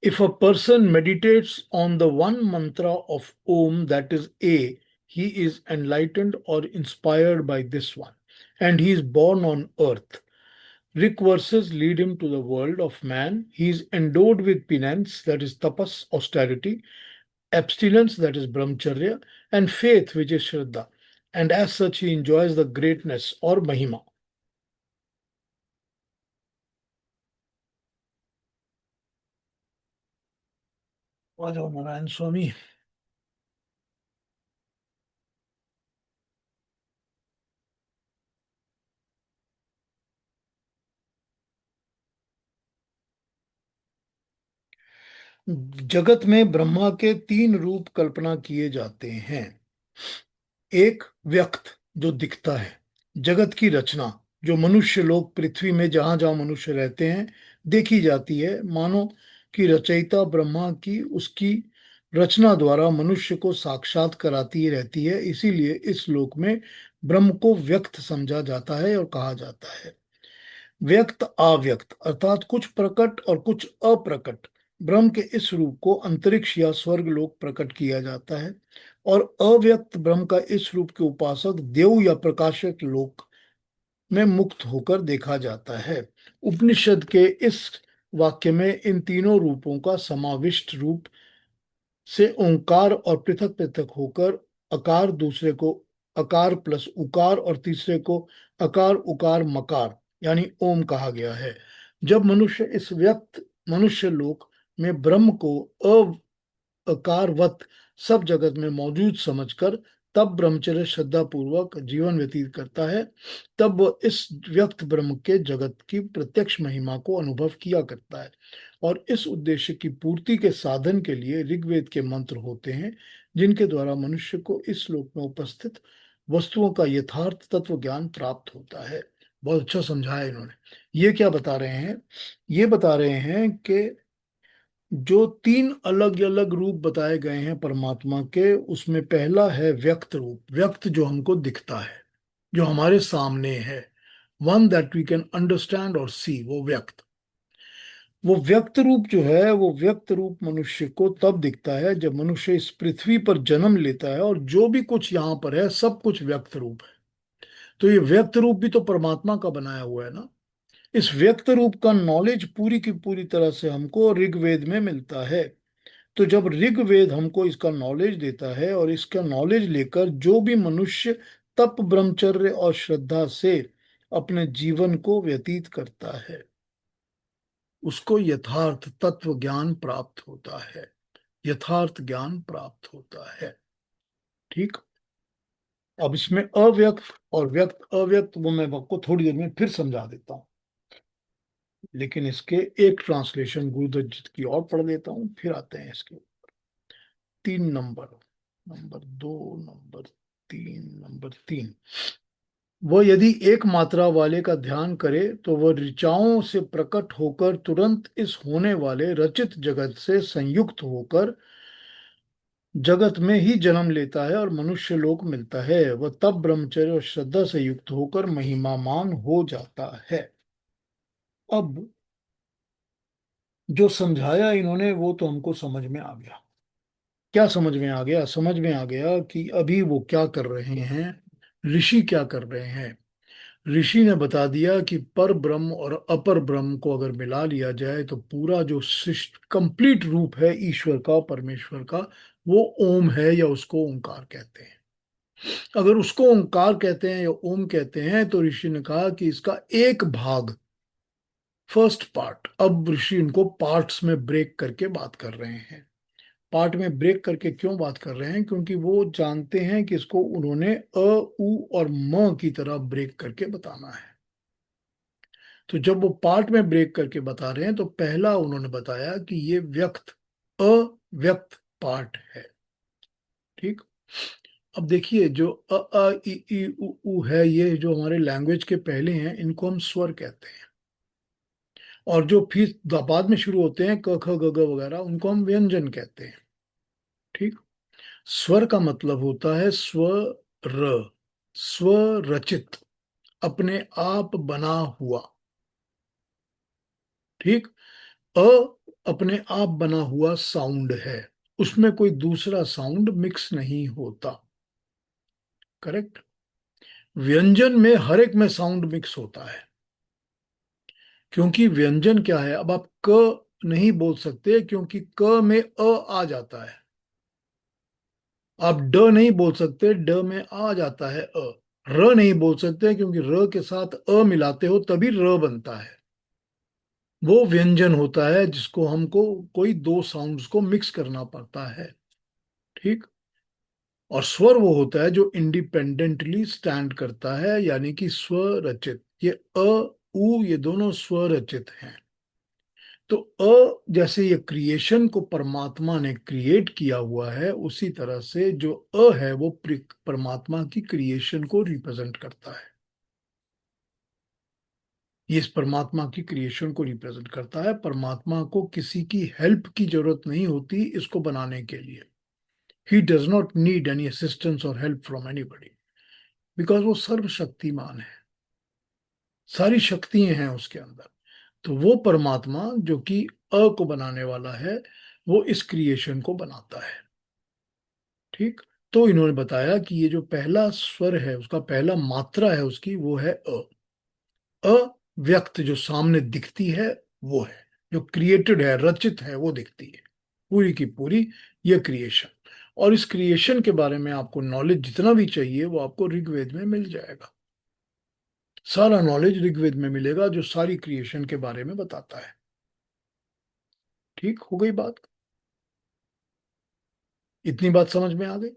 Speaker 1: If a person meditates on the one mantra of Om, that is A, he is enlightened or inspired by this one, and he is born on earth. Rik verses lead him to the world of man. He is endowed with penance, that is tapas, austerity, abstinence, that is brahmacharya, and faith, which is shraddha. And as such, he enjoys the greatness or mahima. आ जाओ नारायण स्वामी। जगत में ब्रह्मा के तीन रूप कल्पना किए जाते हैं। एक, व्यक्त, जो दिखता है। जगत की रचना, जो मनुष्य लोग पृथ्वी में जहां जहां मनुष्य रहते हैं देखी जाती है, मानो कि रचयिता ब्रह्मा की उसकी रचना द्वारा मनुष्य को साक्षात कराती रहती है। इसीलिए इस लोक में ब्रह्म को व्यक्त समझा जाता है और कहा जाता है। व्यक्त, अव्यक्त, अर्थात कुछ प्रकट और कुछ अप्रकट ब्रह्म के इस रूप को अंतरिक्ष या स्वर्ग लोक प्रकट किया जाता है, और अव्यक्त ब्रह्म का इस रूप के उपासक देव या प्रकाशक लोक में मुक्त होकर देखा जाता है। उपनिषद के इस वाक्य में इन तीनों रूपों का समाविष्ट रूप से ओंकार और पृथक पृथक होकर अकार, दूसरे को अकार प्लस उकार और तीसरे को अकार उकार मकार यानी ओम कहा गया है। जब मनुष्य इस व्यक्त मनुष्य लोक में ब्रह्म को अकारवत सब जगत में मौजूद समझकर तब ब्रह्मचर्य श्रद्धा पूर्वक जीवन व्यतीत करता है, तब वह इस व्यक्त ब्रह्म के जगत की प्रत्यक्ष महिमा को अनुभव किया करता है। और इस उद्देश्य की पूर्ति के साधन के लिए ऋग्वेद के मंत्र होते हैं, जिनके द्वारा मनुष्य को इस लोक में उपस्थित वस्तुओं का यथार्थ तत्व ज्ञान प्राप्त होता है। बहुत अच्छा समझाया इन्होंने। ये क्या बता रहे हैं? ये बता रहे हैं कि जो तीन अलग अलग रूप बताए गए हैं परमात्मा के, उसमें पहला है व्यक्त रूप। व्यक्त जो हमको दिखता है, जो हमारे सामने है, one that we can understand और सी, वो व्यक्त। वो व्यक्त रूप जो है, वो व्यक्त रूप मनुष्य को तब दिखता है जब मनुष्य इस पृथ्वी पर जन्म लेता है, और जो भी कुछ यहाँ पर है सब कुछ व्यक्त रूप है। तो ये व्यक्त रूप भी तो परमात्मा का बनाया हुआ है ना। इस व्यक्त रूप का नॉलेज पूरी की पूरी तरह से हमको ऋग्वेद में मिलता है। तो जब ऋग्वेद हमको इसका नॉलेज देता है, और इसका नॉलेज लेकर जो भी मनुष्य तप, ब्रह्मचर्य और श्रद्धा से अपने जीवन को व्यतीत करता है, उसको यथार्थ तत्व ज्ञान प्राप्त होता है, यथार्थ ज्ञान प्राप्त होता है। ठीक। अब इसमें अव्यक्त और व्यक्त, अव्यक्त वो मैं आपको थोड़ी देर में फिर समझा देता हूँ, लेकिन इसके एक ट्रांसलेशन गुरुदत्त जी की और पढ़ देता हूँ, फिर आते हैं इसके 3 नंबर। नंबर दो, नंबर तीन। वह यदि एक मात्रा वाले का ध्यान करे तो वह ऋचाओं से प्रकट होकर तुरंत इस होने वाले रचित जगत से संयुक्त होकर जगत में ही जन्म लेता है और मनुष्य लोक मिलता है। वह तब ब्रह्मचर्य और श्रद्धा से युक्त होकर महिमामान हो जाता है। अब जो समझाया इन्होंने वो तो हमको समझ में आ गया। क्या समझ में आ गया? समझ में आ गया कि अभी वो क्या कर रहे हैं, ऋषि क्या कर रहे हैं। ऋषि ने बता दिया कि पर ब्रह्म और अपर ब्रह्म को अगर मिला लिया जाए तो पूरा जो शिष्ट कंप्लीट रूप है ईश्वर का, परमेश्वर का, वो ओम है, या उसको ओंकार कहते हैं। अगर उसको ओंकार कहते हैं या ओम कहते हैं तो ऋषि ने कहा कि इसका एक भाग, फर्स्ट पार्ट, अब ऋषि इनको पार्ट्स में ब्रेक करके बात कर रहे हैं। पार्ट में ब्रेक करके क्यों बात कर रहे हैं? क्योंकि वो जानते हैं कि इसको उन्होंने अ, उ और म की तरह ब्रेक करके बताना है। तो जब वो पार्ट में ब्रेक करके बता रहे हैं तो पहला उन्होंने बताया कि ये व्यक्त, अव्यक्त पार्ट है। ठीक। अब देखिए, जो अ आ इ ई उ ऊ है, ये जो हमारे लैंग्वेज के पहले हैं इनको हम स्वर कहते हैं। और जो फिर बाद में शुरू होते हैं क ख ग घ वगैरह, उनको हम व्यंजन कहते हैं। ठीक। स्वर का मतलब होता है स्वर, स्वरचित, अपने आप बना हुआ। ठीक। अ अपने आप बना हुआ साउंड है, उसमें कोई दूसरा साउंड मिक्स नहीं होता। करेक्ट। व्यंजन में हर एक में साउंड मिक्स होता है। क्योंकि व्यंजन क्या है, अब आप क नहीं बोल सकते क्योंकि क में अ आ जाता है। आप ड नहीं बोल सकते, ड में आ जाता है अ। र नहीं बोल सकते क्योंकि र के साथ अ मिलाते हो तभी र बनता है। वो व्यंजन होता है जिसको हमको कोई दो साउंड्स को मिक्स करना पड़ता है। ठीक। और स्वर वो होता है जो इंडिपेंडेंटली स्टैंड करता है, यानी कि स्वरचित। ये अ, उ, ये दोनों स्वरचित हैं। तो अ जैसे ये क्रिएशन को परमात्मा ने क्रिएट किया हुआ है, उसी तरह से जो अ है वो परमात्मा की क्रिएशन को रिप्रेजेंट करता है। ये इस परमात्मा की क्रिएशन को रिप्रेजेंट करता है। परमात्मा को किसी की हेल्प की जरूरत नहीं होती इसको बनाने के लिए। He does not need any assistance और हेल्प फ्रॉम एनीबडी, बिकॉज वो सर्वशक्तिमान है, सारी शक्तियां हैं उसके अंदर। तो वो परमात्मा जो कि अ को बनाने वाला है, वो इस क्रिएशन को बनाता है। ठीक। तो इन्होंने बताया कि ये जो पहला स्वर है, उसका पहला मात्रा है उसकी, वो है अ। अव्यक्त जो सामने दिखती है वो है, जो क्रिएटेड है, रचित है, वो दिखती है पूरी की पूरी, ये क्रिएशन। और इस क्रिएशन के बारे में आपको नॉलेज जितना भी चाहिए वो आपको ऋग्वेद में मिल जाएगा। सारा नॉलेज ऋग्वेद में मिलेगा जो सारी क्रिएशन के बारे में बताता है। ठीक हो गई बात? इतनी बात समझ में आ गई?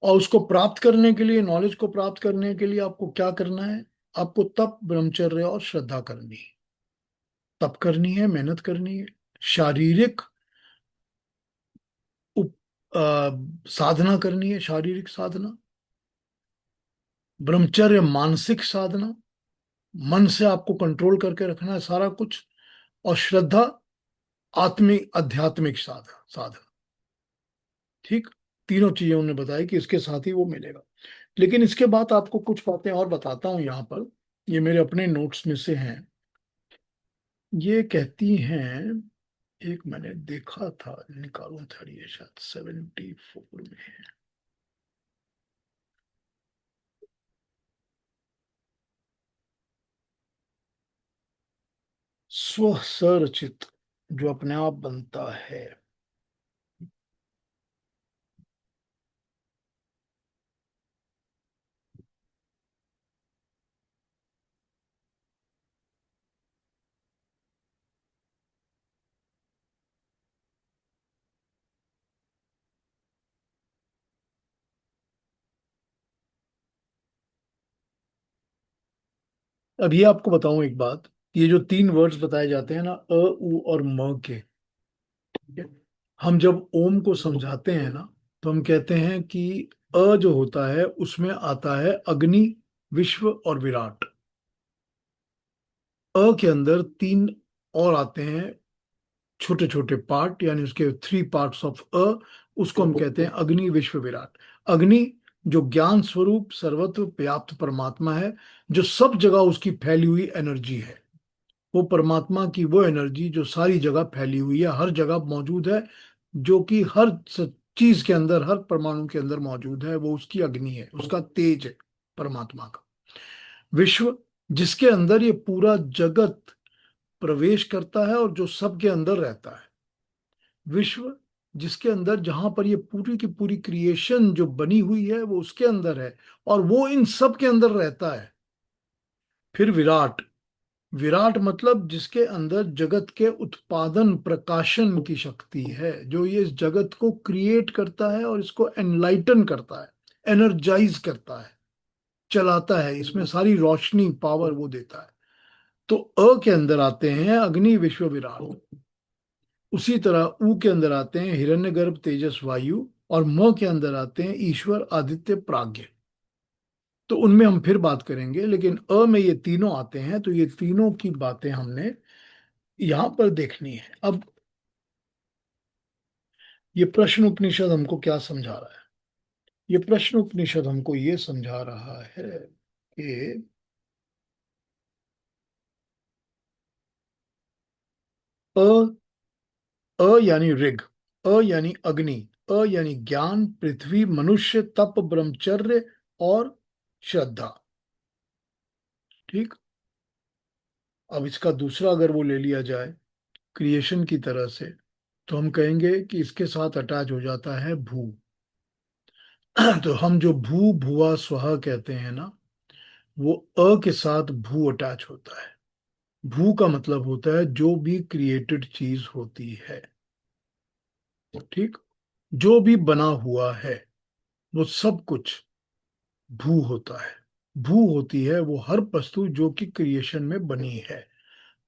Speaker 1: और उसको प्राप्त करने के लिए, नॉलेज को प्राप्त करने के लिए आपको क्या करना है? आपको तप, ब्रह्मचर्य और श्रद्धा करनी है। तप करनी है, मेहनत करनी है, शारीरिक उप, साधना करनी है, शारीरिक साधना। ब्रह्मचर्य मानसिक साधना, मन से आपको कंट्रोल करके रखना है सारा कुछ। और श्रद्धा आत्मिक आध्यात्मिक साधना। ठीक। तीनों चीजें उन्होंने बताई कि इसके साथ ही वो मिलेगा। लेकिन इसके बाद आपको कुछ बातें और बताता हूं यहाँ पर, ये मेरे अपने नोट्स में से हैं। ये कहती हैं, एक मैंने देखा था, निकालूं था, ये शायद 74 में है। स्व सरचित जो अपने आप बनता है। अब ये आपको बताऊं एक बात, ये जो तीन वर्ड्स बताए जाते हैं ना, अ, उ और म के, ठीक है? हम जब ओम को समझाते हैं ना, तो हम कहते हैं कि अ जो होता है उसमें आता है अग्नि, विश्व और विराट। अ के अंदर तीन और आते हैं छोटे छोटे पार्ट, यानी उसके थ्री पार्ट्स ऑफ अ। उसको हम कहते हैं अग्नि, विश्व, विराट। अग्नि जो ज्ञान स्वरूप सर्वत्र व्याप्त परमात्मा है, जो सब जगह उसकी फैली हुई एनर्जी है। वो परमात्मा की वो एनर्जी जो सारी जगह फैली हुई है, हर जगह मौजूद है, जो कि हर चीज के अंदर, हर परमाणु के अंदर मौजूद है, वो उसकी अग्नि है, उसका तेज है परमात्मा का। विश्व जिसके अंदर ये पूरा जगत प्रवेश करता है और जो सबके अंदर रहता है। विश्व जिसके अंदर, जहां पर ये पूरी की पूरी क्रिएशन जो बनी हुई है वो उसके अंदर है, और वो इन सब के अंदर रहता है। फिर विराट। विराट मतलब जिसके अंदर जगत के उत्पादन प्रकाशन की शक्ति है, जो ये इस जगत को क्रिएट करता है और इसको एनलाइटन करता है, एनर्जाइज करता है, चलाता है, इसमें सारी रोशनी पावर वो देता है। तो अ के अंदर आते हैं अग्नि, विश्व, विराट। उसी तरह ऊ के अंदर आते हैं हिरण्यगर्भ, तेजस, वायु। और म के अंदर आते हैं ईश्वर, आदित्य, प्राज्ञ। तो उनमें हम फिर बात करेंगे, लेकिन अ में ये तीनों आते हैं, तो ये तीनों की बातें हमने यहां पर देखनी है। अब ये प्रश्न उपनिषद हमको क्या समझा रहा है? ये प्रश्न उपनिषद हमको ये समझा रहा है कि अ, अ यानी ऋग, अ यानी अग्नि, अ यानी ज्ञान, पृथ्वी, मनुष्य, तप, ब्रह्मचर्य और श्रद्धा। ठीक। अब इसका दूसरा अगर वो ले लिया जाए क्रिएशन की तरह से, तो हम कहेंगे कि इसके साथ अटैच हो जाता है भू। तो हम जो भू, भुआ, स्वहा कहते हैं ना, वो अ के साथ भू अटैच होता है। भू का मतलब होता है जो भी क्रिएटेड चीज होती है। ठीक। जो भी बना हुआ है वो सब कुछ भू होता है। भू होती है वो हर वस्तु जो कि क्रिएशन में बनी है।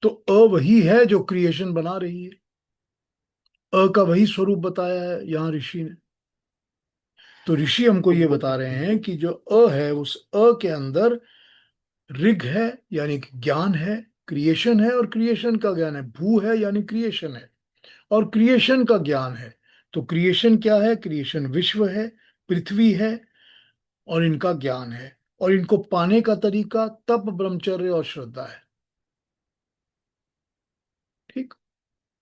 Speaker 1: तो अ वही है जो क्रिएशन बना रही है। अ का वही स्वरूप बताया है यहाँ ऋषि ने। तो ऋषि हमको ये बता रहे हैं कि जो अ है उस अ के अंदर ऋग है, यानी कि ज्ञान है, क्रिएशन है, और क्रिएशन का ज्ञान है। भू है यानी क्रिएशन है, और क्रिएशन का ज्ञान है। तो क्रिएशन क्या है? क्रिएशन विश्व है, पृथ्वी है, और इनका ज्ञान है। और इनको पाने का तरीका तप, ब्रह्मचर्य और श्रद्धा है। ठीक।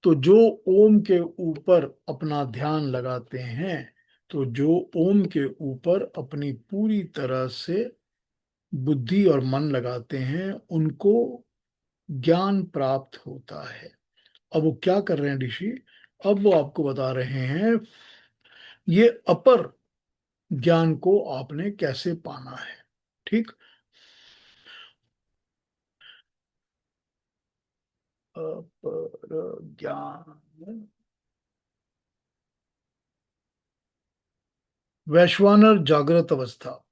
Speaker 1: तो जो ओम के ऊपर अपना ध्यान लगाते हैं, तो जो ओम के ऊपर अपनी पूरी तरह से बुद्धि और मन लगाते हैं, उनको ज्ञान प्राप्त होता है। अब वो क्या कर रहे हैं ऋषि? अब वो आपको बता रहे हैं ये अपर ज्ञान को आपने कैसे पाना है। ठीक। अपर ज्ञान। वैश्वानर जागृत अवस्था।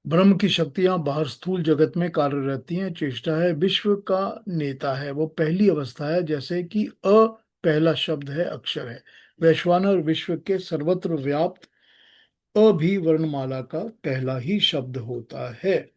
Speaker 1: ब्रह्म की शक्तियां बाहर स्थूल जगत में कार्य रहती हैं, चेष्टा है, विश्व का नेता है, वो पहली अवस्था है। जैसे कि अ पहला शब्द है, अक्षर है। वैश्वानर विश्व के सर्वत्र व्याप्त, अ भी वर्णमाला का पहला ही शब्द होता है।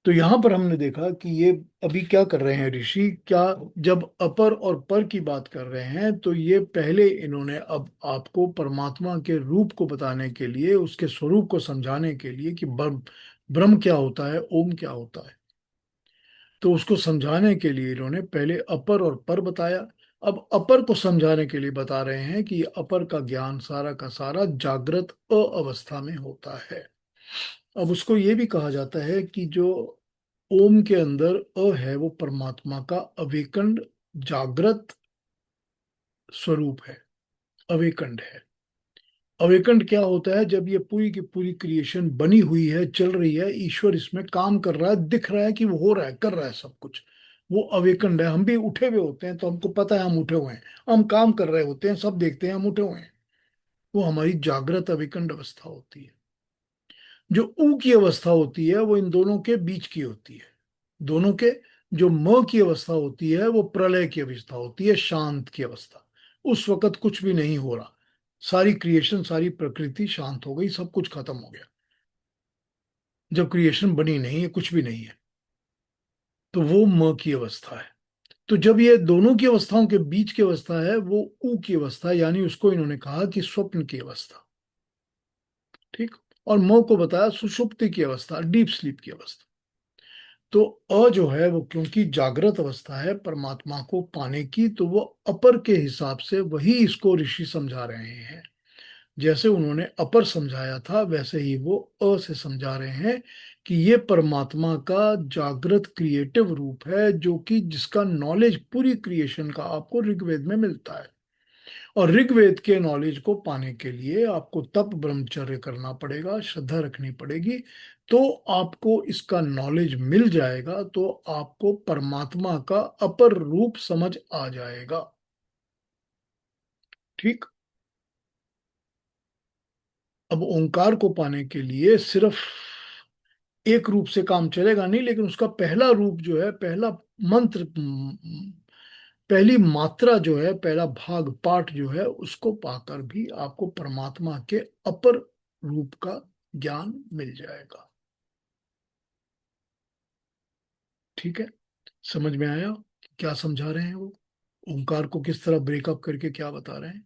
Speaker 1: तो यहां पर हमने देखा कि ये अभी क्या कर रहे हैं ऋषि, क्या जब अपर और पर की बात कर रहे हैं, तो ये पहले इन्होंने अब आपको परमात्मा के रूप को बताने के लिए, उसके स्वरूप को समझाने के लिए कि ब्रह्म, ब्रह्म क्या होता है, ओम क्या होता है, तो उसको समझाने के लिए इन्होंने पहले अपर और पर बताया। अब अपर को समझाने के लिए बता रहे हैं कि अपर का ज्ञान सारा का सारा जागृत अवस्था में होता है। अब उसको ये भी कहा जाता है कि जो ओम के अंदर अ है, वो परमात्मा का अवेकंड, जागृत स्वरूप है, अवेकंड है। अवेकंड क्या होता है? जब ये पूरी की पूरी क्रिएशन बनी हुई है, चल रही है, ईश्वर इसमें काम कर रहा है, दिख रहा है कि वो हो रहा है, कर रहा है सब कुछ, वो अवेकंड है। हम भी उठे हुए होते हैं तो हमको पता है हम उठे हुए हैं, हम काम कर रहे होते हैं, सब देखते हैं हम उठे हुए हैं। वो हमारी जागृत अवेकंड अवस्था होती है। जो ऊ की अवस्था होती है वो इन दोनों के बीच की होती है, दोनों के। जो म की अवस्था होती है वो प्रलय की अवस्था होती है, शांत की अवस्था। उस वक्त कुछ भी नहीं हो रहा, सारी क्रिएशन, सारी प्रकृति शांत हो गई, सब कुछ खत्म हो गया। जब क्रिएशन बनी नहीं है, कुछ भी नहीं है, तो वो म की अवस्था है। तो जब ये दोनों की अवस्थाओं के बीच की अवस्था है, वो ऊ की अवस्था है, यानी उसको इन्होंने कहा कि स्वप्न की अवस्था। ठीक। और म को बताया सुषुप्ति की अवस्था, डीप स्लीप की अवस्था। तो जो है वो क्योंकि जागृत अवस्था है परमात्मा को पाने की, तो वो अपर के हिसाब से वही इसको ऋषि समझा रहे हैं। जैसे उन्होंने अपर समझाया था वैसे ही वो से समझा रहे हैं कि ये परमात्मा का जागृत क्रिएटिव रूप है, जो कि जिसका नॉलेज पूरी क्रिएशन का आपको ऋग्वेद में मिलता है। और ऋग्वेद के नॉलेज को पाने के लिए आपको तप ब्रह्मचर्य करना पड़ेगा, श्रद्धा रखनी पड़ेगी। तो आपको इसका नॉलेज मिल जाएगा, तो आपको परमात्मा का अपर रूप समझ आ जाएगा। ठीक। अब ओंकार को पाने के लिए सिर्फ एक रूप से काम चलेगा नहीं, लेकिन उसका पहला रूप जो है, पहला मंत्र, पहली मात्रा जो है, पहला भाग पाठ जो है, उसको पाकर भी आपको परमात्मा के अपर रूप का ज्ञान मिल जाएगा। ठीक है। समझ में आया क्या समझा रहे हैं वो, ओंकार को किस तरह ब्रेकअप करके क्या बता रहे हैं?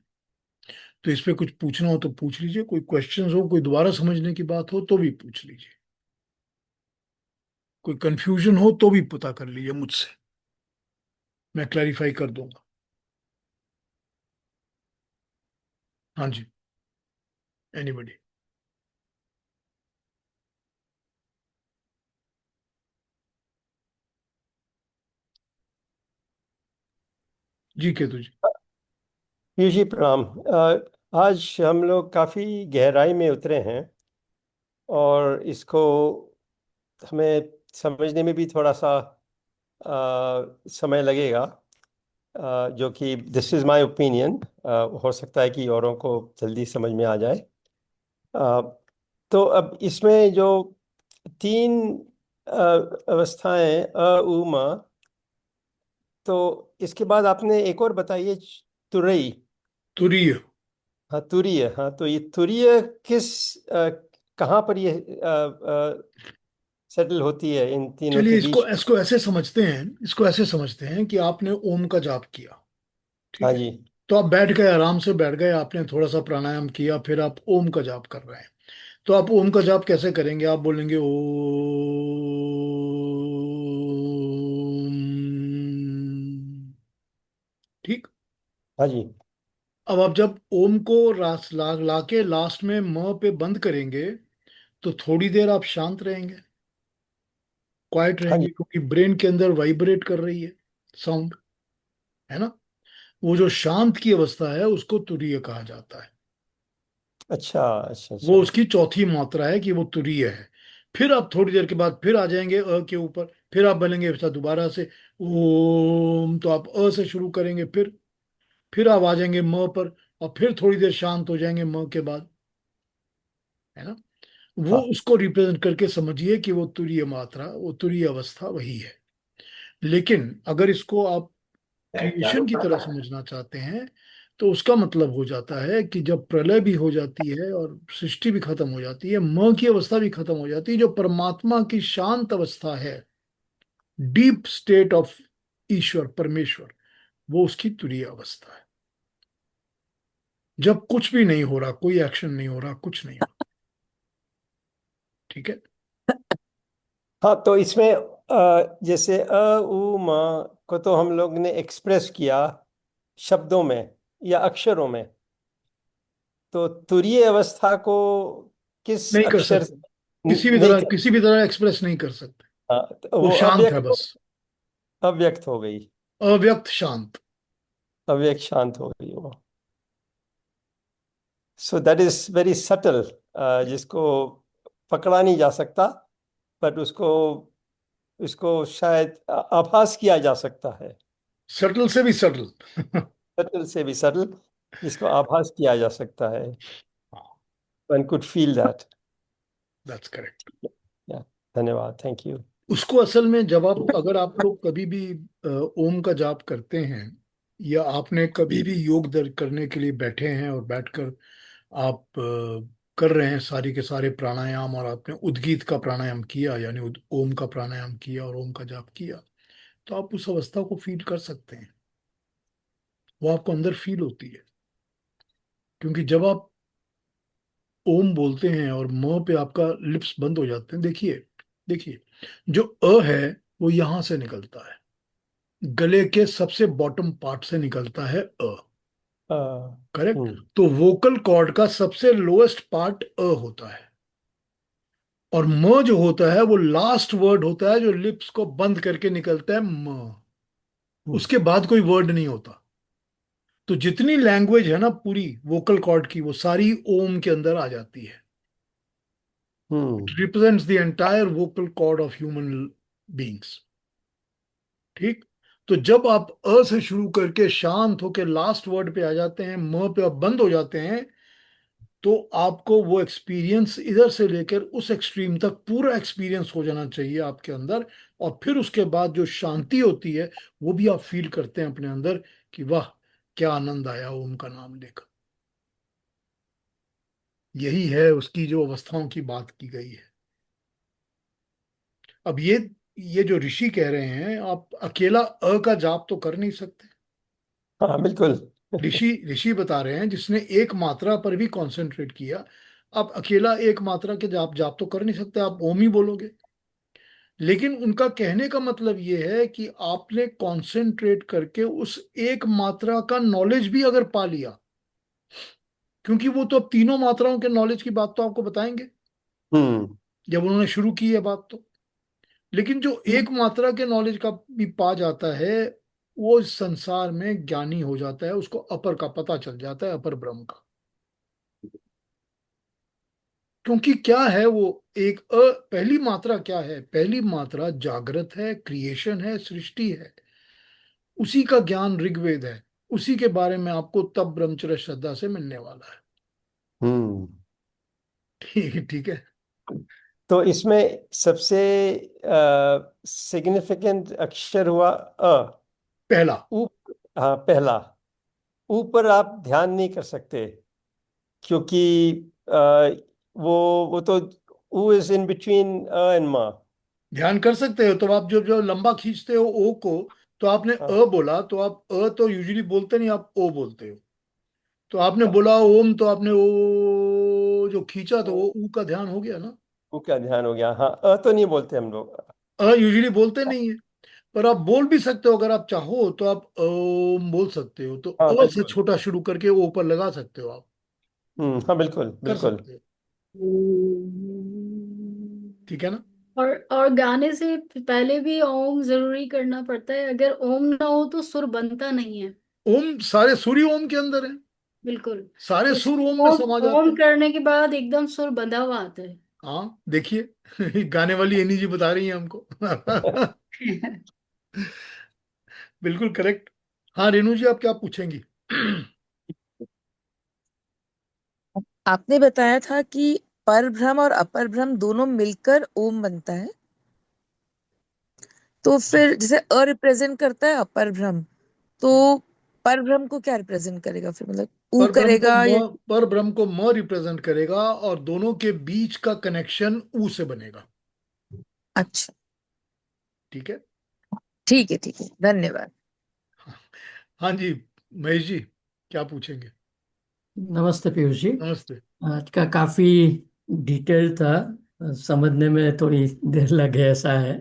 Speaker 1: तो इस पे कुछ पूछना हो तो पूछ लीजिए, कोई क्वेश्चंस हो, कोई दोबारा समझने की बात हो तो भी पूछ लीजिए, कोई कंफ्यूजन हो तो भी पता कर लीजिए मुझसे, मैं क्लैरिफाई कर दूंगा। हाँ जी। एनीबडी। जी केतु जी।
Speaker 3: पीयूष जी प्रणाम। आज हम लोग काफ़ी गहराई में उतरे हैं और इसको हमें समझने में भी थोड़ा सा समय लगेगा, जो कि दिस इज़ माय ओपिनियन। हो सकता है कि औरों को जल्दी समझ में आ जाए। अ, तो अब इसमें जो तीन अवस्थाएं अ उ म, तो इसके बाद आपने एक और बताइए, तुरई।
Speaker 1: तुरीय।
Speaker 3: हाँ तुरीय। हाँ तो ये तुरीय किस कहाँ पर ये सेटल होती है इन तीनों
Speaker 1: चलिए
Speaker 3: के
Speaker 1: इसको
Speaker 3: बीच?
Speaker 1: इसको ऐसे समझते हैं, इसको ऐसे समझते हैं कि आपने ओम का जाप किया। ठीक
Speaker 3: हाँ
Speaker 1: है।
Speaker 3: जी।
Speaker 1: तो आप बैठ गए, आराम से बैठ गए, आपने थोड़ा सा प्राणायाम किया, फिर आप ओम का जाप कर रहे हैं। तो आप ओम का जाप कैसे करेंगे? आप बोलेंगे ओम। ठीक।
Speaker 3: हाँ जी।
Speaker 1: अब आप जब ओम को रास ला के लास्ट में म पे बंद करेंगे, तो थोड़ी देर आप शांत रहेंगे, क्वाइट
Speaker 3: हाँ
Speaker 1: रहेंगे,
Speaker 3: जी।
Speaker 1: क्योंकि ब्रेन के अंदर वाइब्रेट कर रही है साउंड, है ना। वो जो शांत की अवस्था है उसको तुरीय कहा जाता है।
Speaker 3: अच्छा अच्छा
Speaker 1: वो
Speaker 3: अच्छा।
Speaker 1: उसकी चौथी मात्रा है कि वो तुरीय है। फिर आप थोड़ी देर के बाद फिर आ जाएंगे के ऊपर, फिर आप बोलेंगे ऐसा दोबारा से ओम, तो आप से शुरू करेंगे, फिर आप आ जाएंगे म पर, और फिर थोड़ी देर शांत हो जाएंगे म के बाद, है ना। वो
Speaker 3: हाँ
Speaker 1: उसको रिप्रेजेंट करके समझिए कि वो तुरीय मात्रा, वो तुरीय अवस्था वही है। लेकिन अगर इसको आप क्रिएशन की तरह समझना चाहते हैं, तो उसका मतलब हो जाता है कि जब प्रलय भी हो जाती है और सृष्टि भी खत्म हो जाती है, म की अवस्था भी खत्म हो जाती है, जो परमात्मा की शांत अवस्था है, डीप स्टेट ऑफ ईश्वर परमेश्वर, वो उसकी तुरीय अवस्था है। जब कुछ भी नहीं हो रहा, कोई एक्शन नहीं हो रहा, कुछ नहीं हो रहा। ठीक है।
Speaker 3: हाँ। तो इसमें जैसे उ म को तो हम लोग ने एक्सप्रेस किया शब्दों में या अक्षरों में, तो तुरीय अवस्था को किस
Speaker 1: नहीं कर
Speaker 3: अक्षर
Speaker 1: सकते,
Speaker 3: से नहीं कर?
Speaker 1: किसी भी तरह एक्सप्रेस नहीं कर सकते।
Speaker 3: हाँ, तो
Speaker 1: वो
Speaker 3: वो
Speaker 1: शांत है बस,
Speaker 3: अव्यक्त हो गई।
Speaker 1: अव्यक्त शांत।
Speaker 3: अव्यक्त शांत हो गई वो। So that is very subtle, जिसको पकड़ा नहीं जा सकता, बट उसको उसको शायद आभास किया जा सकता है।
Speaker 1: सटल से भी सटल।
Speaker 3: सटल से भी सटल, जिसको आभास किया जा सकता है। One could feel that.
Speaker 1: That's correct.
Speaker 3: या धन्यवाद, थैंक यू।
Speaker 1: उसको असल में जब आप, अगर आप लोग कभी भी ओम का जाप करते हैं, या आपने कभी भी योग दर करने के लिए बैठे हैं और बैठकर आप कर रहे हैं सारी के सारे प्राणायाम, और आपने उद्गीत का प्राणायाम किया, यानी ओम का प्राणायाम किया और ओम का जाप किया, तो आप उस अवस्था को फील कर सकते हैं। वो आपको अंदर फील होती है। क्योंकि जब आप ओम बोलते हैं और म पे आपका लिप्स बंद हो जाते हैं, देखिए, देखिए, जो है वो यहां से निकलता है, गले के सबसे बॉटम पार्ट से निकलता है
Speaker 3: अ,
Speaker 1: करेक्ट।
Speaker 3: हम्म
Speaker 1: तो वोकल कॉर्ड का सबसे लोएस्ट पार्ट होता है, और म जो होता है वो लास्ट वर्ड होता है, जो लिप्स को बंद करके निकलता है, म।
Speaker 3: हम्म
Speaker 1: उसके बाद कोई वर्ड नहीं होता। तो जितनी लैंग्वेज है ना पूरी वोकल कॉर्ड की, वो सारी ओम के अंदर आ जाती है।
Speaker 3: Hmm
Speaker 1: it represents the entire vocal cord of human beings. ठीक। तो जब आप से शुरू करके शांत होकर लास्ट वर्ड पे आ जाते हैं, म पे आप बंद हो जाते हैं, तो आपको वो एक्सपीरियंस इधर से लेकर उस एक्सट्रीम तक पूरा एक्सपीरियंस हो जाना चाहिए आपके अंदर। और फिर उसके बाद जो शांति होती है, वो भी आप फील करते हैं अपने अंदर, कि वाह, क्या आनंद आया ओम का नाम लेकर। यही है उसकी जो अवस्थाओं की बात की गई है। अब ये जो ऋषि कह रहे हैं, आप अकेला का जाप तो कर नहीं सकते।
Speaker 3: हाँ बिल्कुल।
Speaker 1: ऋषि ऋषि बता रहे हैं जिसने एक मात्रा पर भी कंसंट्रेट किया। आप अकेला एक मात्रा के जाप जाप तो कर नहीं सकते, आप ओम ही बोलोगे। लेकिन उनका कहने का मतलब ये है कि आपने कंसंट्रेट करके उस एक मात्रा का नॉलेज भी अगर पा लिया, क्योंकि वो तो अब तीनों मात्राओं के नॉलेज की बात तो आपको बताएंगे
Speaker 3: हम्म
Speaker 1: जब उन्होंने शुरू की है बात तो। लेकिन जो एक मात्रा के नॉलेज का भी पा जाता है, वो इस संसार में ज्ञानी हो जाता है, उसको अपर का पता चल जाता है, अपर ब्रह्म का। क्योंकि क्या है वो एक पहली मात्रा क्या है? पहली मात्रा जागृत है, क्रिएशन है, सृष्टि है। उसी का ज्ञान ऋग्वेद है। उसी के बारे में आपको तब ब्रह्मचर्य श्रद्धा से मिलने वाला है।
Speaker 3: हम्म
Speaker 1: ठीक, ठीक है।
Speaker 3: तो इसमें सबसे सिग्निफिकेंट अक्षर हुआ अ।
Speaker 1: पहला।
Speaker 3: ऊप हाँ, पहला। ऊपर आप ध्यान नहीं कर सकते, क्योंकि अ, वो तो ऊ is in between a and मा।
Speaker 1: ध्यान कर सकते हो तो आप जो जो लंबा खींचते हो ओ को, तो आपने
Speaker 3: हाँ
Speaker 1: बोला, तो आप तो यूजुअली बोलते नहीं, आप ओ बोलते हो। तो आपने
Speaker 3: हाँ,
Speaker 1: बोला ओम, तो आपने ओ जो खींचा, तो वो
Speaker 3: वो
Speaker 1: ऊ का ध्यान हो गया ना।
Speaker 3: ऊ का ध्यान हो गया। हाँ, अ तो नहीं बोलते हम लोग।
Speaker 1: यूजुअली बोलते नहीं है। पर आप बोल भी सकते हो, अगर आप चाहो तो आप ओम बोल सकते हो, तो
Speaker 3: हाँ
Speaker 1: से
Speaker 3: बिल्कुल।
Speaker 1: छोटा शुरू करके ओ पर लगा सकते हो आप।
Speaker 3: हाँ बिल्कुल
Speaker 1: कर
Speaker 3: बिल्कुल।
Speaker 1: सकते हो। ठीक है ना।
Speaker 4: और गाने से पहले भी ओम जरूरी करना पड़ता है? अगर ओम ना हो तो सुर बनता नहीं है।
Speaker 1: ओम, सारे सूर्य ओम के अंदर है।
Speaker 4: बिल्कुल।
Speaker 1: सारे
Speaker 4: तो
Speaker 1: सुर
Speaker 4: इसलिए
Speaker 1: ओम में
Speaker 4: ओम
Speaker 1: समा जाते
Speaker 4: ओम
Speaker 1: हैं।
Speaker 4: करने के बाद एकदम सुर बंधा हुआ आता है।
Speaker 1: हाँ, देखिए, गाने वाली एनी जी बता रही है हमको। बिल्कुल करेक्ट। हाँ रेणु जी, आप क्या पूछेंगी?
Speaker 5: आपने बताया था कि परब्रह्म और अपर ब्रह्म दोनों मिलकर ओम बनता है। तो फिर जैसे अ रिप्रेजेंट करता है अपर ब्रह्म, तो पर ब्रह्म को क्या रिप्रेजेंट करेगा फिर, मतलब ऊ करेगा या?
Speaker 1: पर ब्रह्म को म रिप्रेजेंट करेगा, और दोनों के बीच का कनेक्शन ऊ से बनेगा।
Speaker 5: अच्छा,
Speaker 1: ठीक है।
Speaker 5: ठीक है, धन्यवाद।
Speaker 1: हाँ जी, महेश जी, क्या पूछेंगे?
Speaker 6: नमस्ते पीयूष जी।
Speaker 1: नमस्ते।
Speaker 6: आज का काफी डिटेल था, समझने में थोड़ी देर लगे ऐसा है।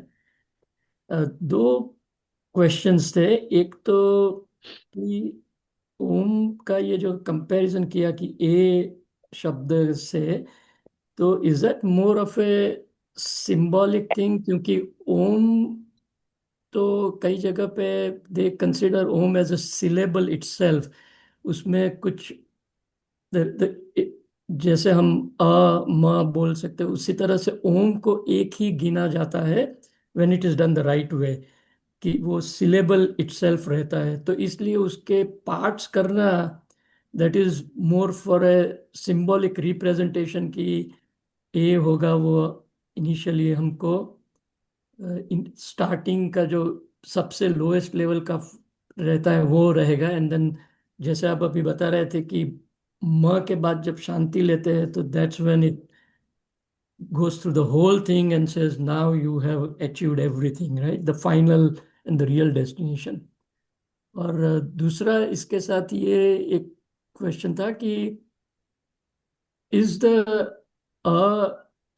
Speaker 6: दो क्वेश्चंस थे। एक तो कि ओम का ये जो कंपैरिजन किया कि ए शब्द से, तो is that more of a symbolic thing? क्योंकि ओम तो कई जगह पे they consider Om as a syllable itself. उसमें कुछ जैसे हम अ म बोल सकते हैं, उसी तरह से ओम को एक ही गिना जाता है when it is done the right way, कि वो सिलेबल इटसेल्फ रहता है। तो इसलिए उसके पार्ट्स करना, that is more for a symbolic representation की ए होगा वो इनिशियली हमको स्टार्टिंग का जो सबसे लोएस्ट लेवल का रहता है वो रहेगा, एंड देन जैसे आप अभी बता रहे थे कि म के बाद जब शांति लेते हैं तो that's when it goes through the whole thing and says now you have achieved everything, right, the final and the real destination. और दूसरा इसके साथ ये एक क्वेश्चन था कि इज द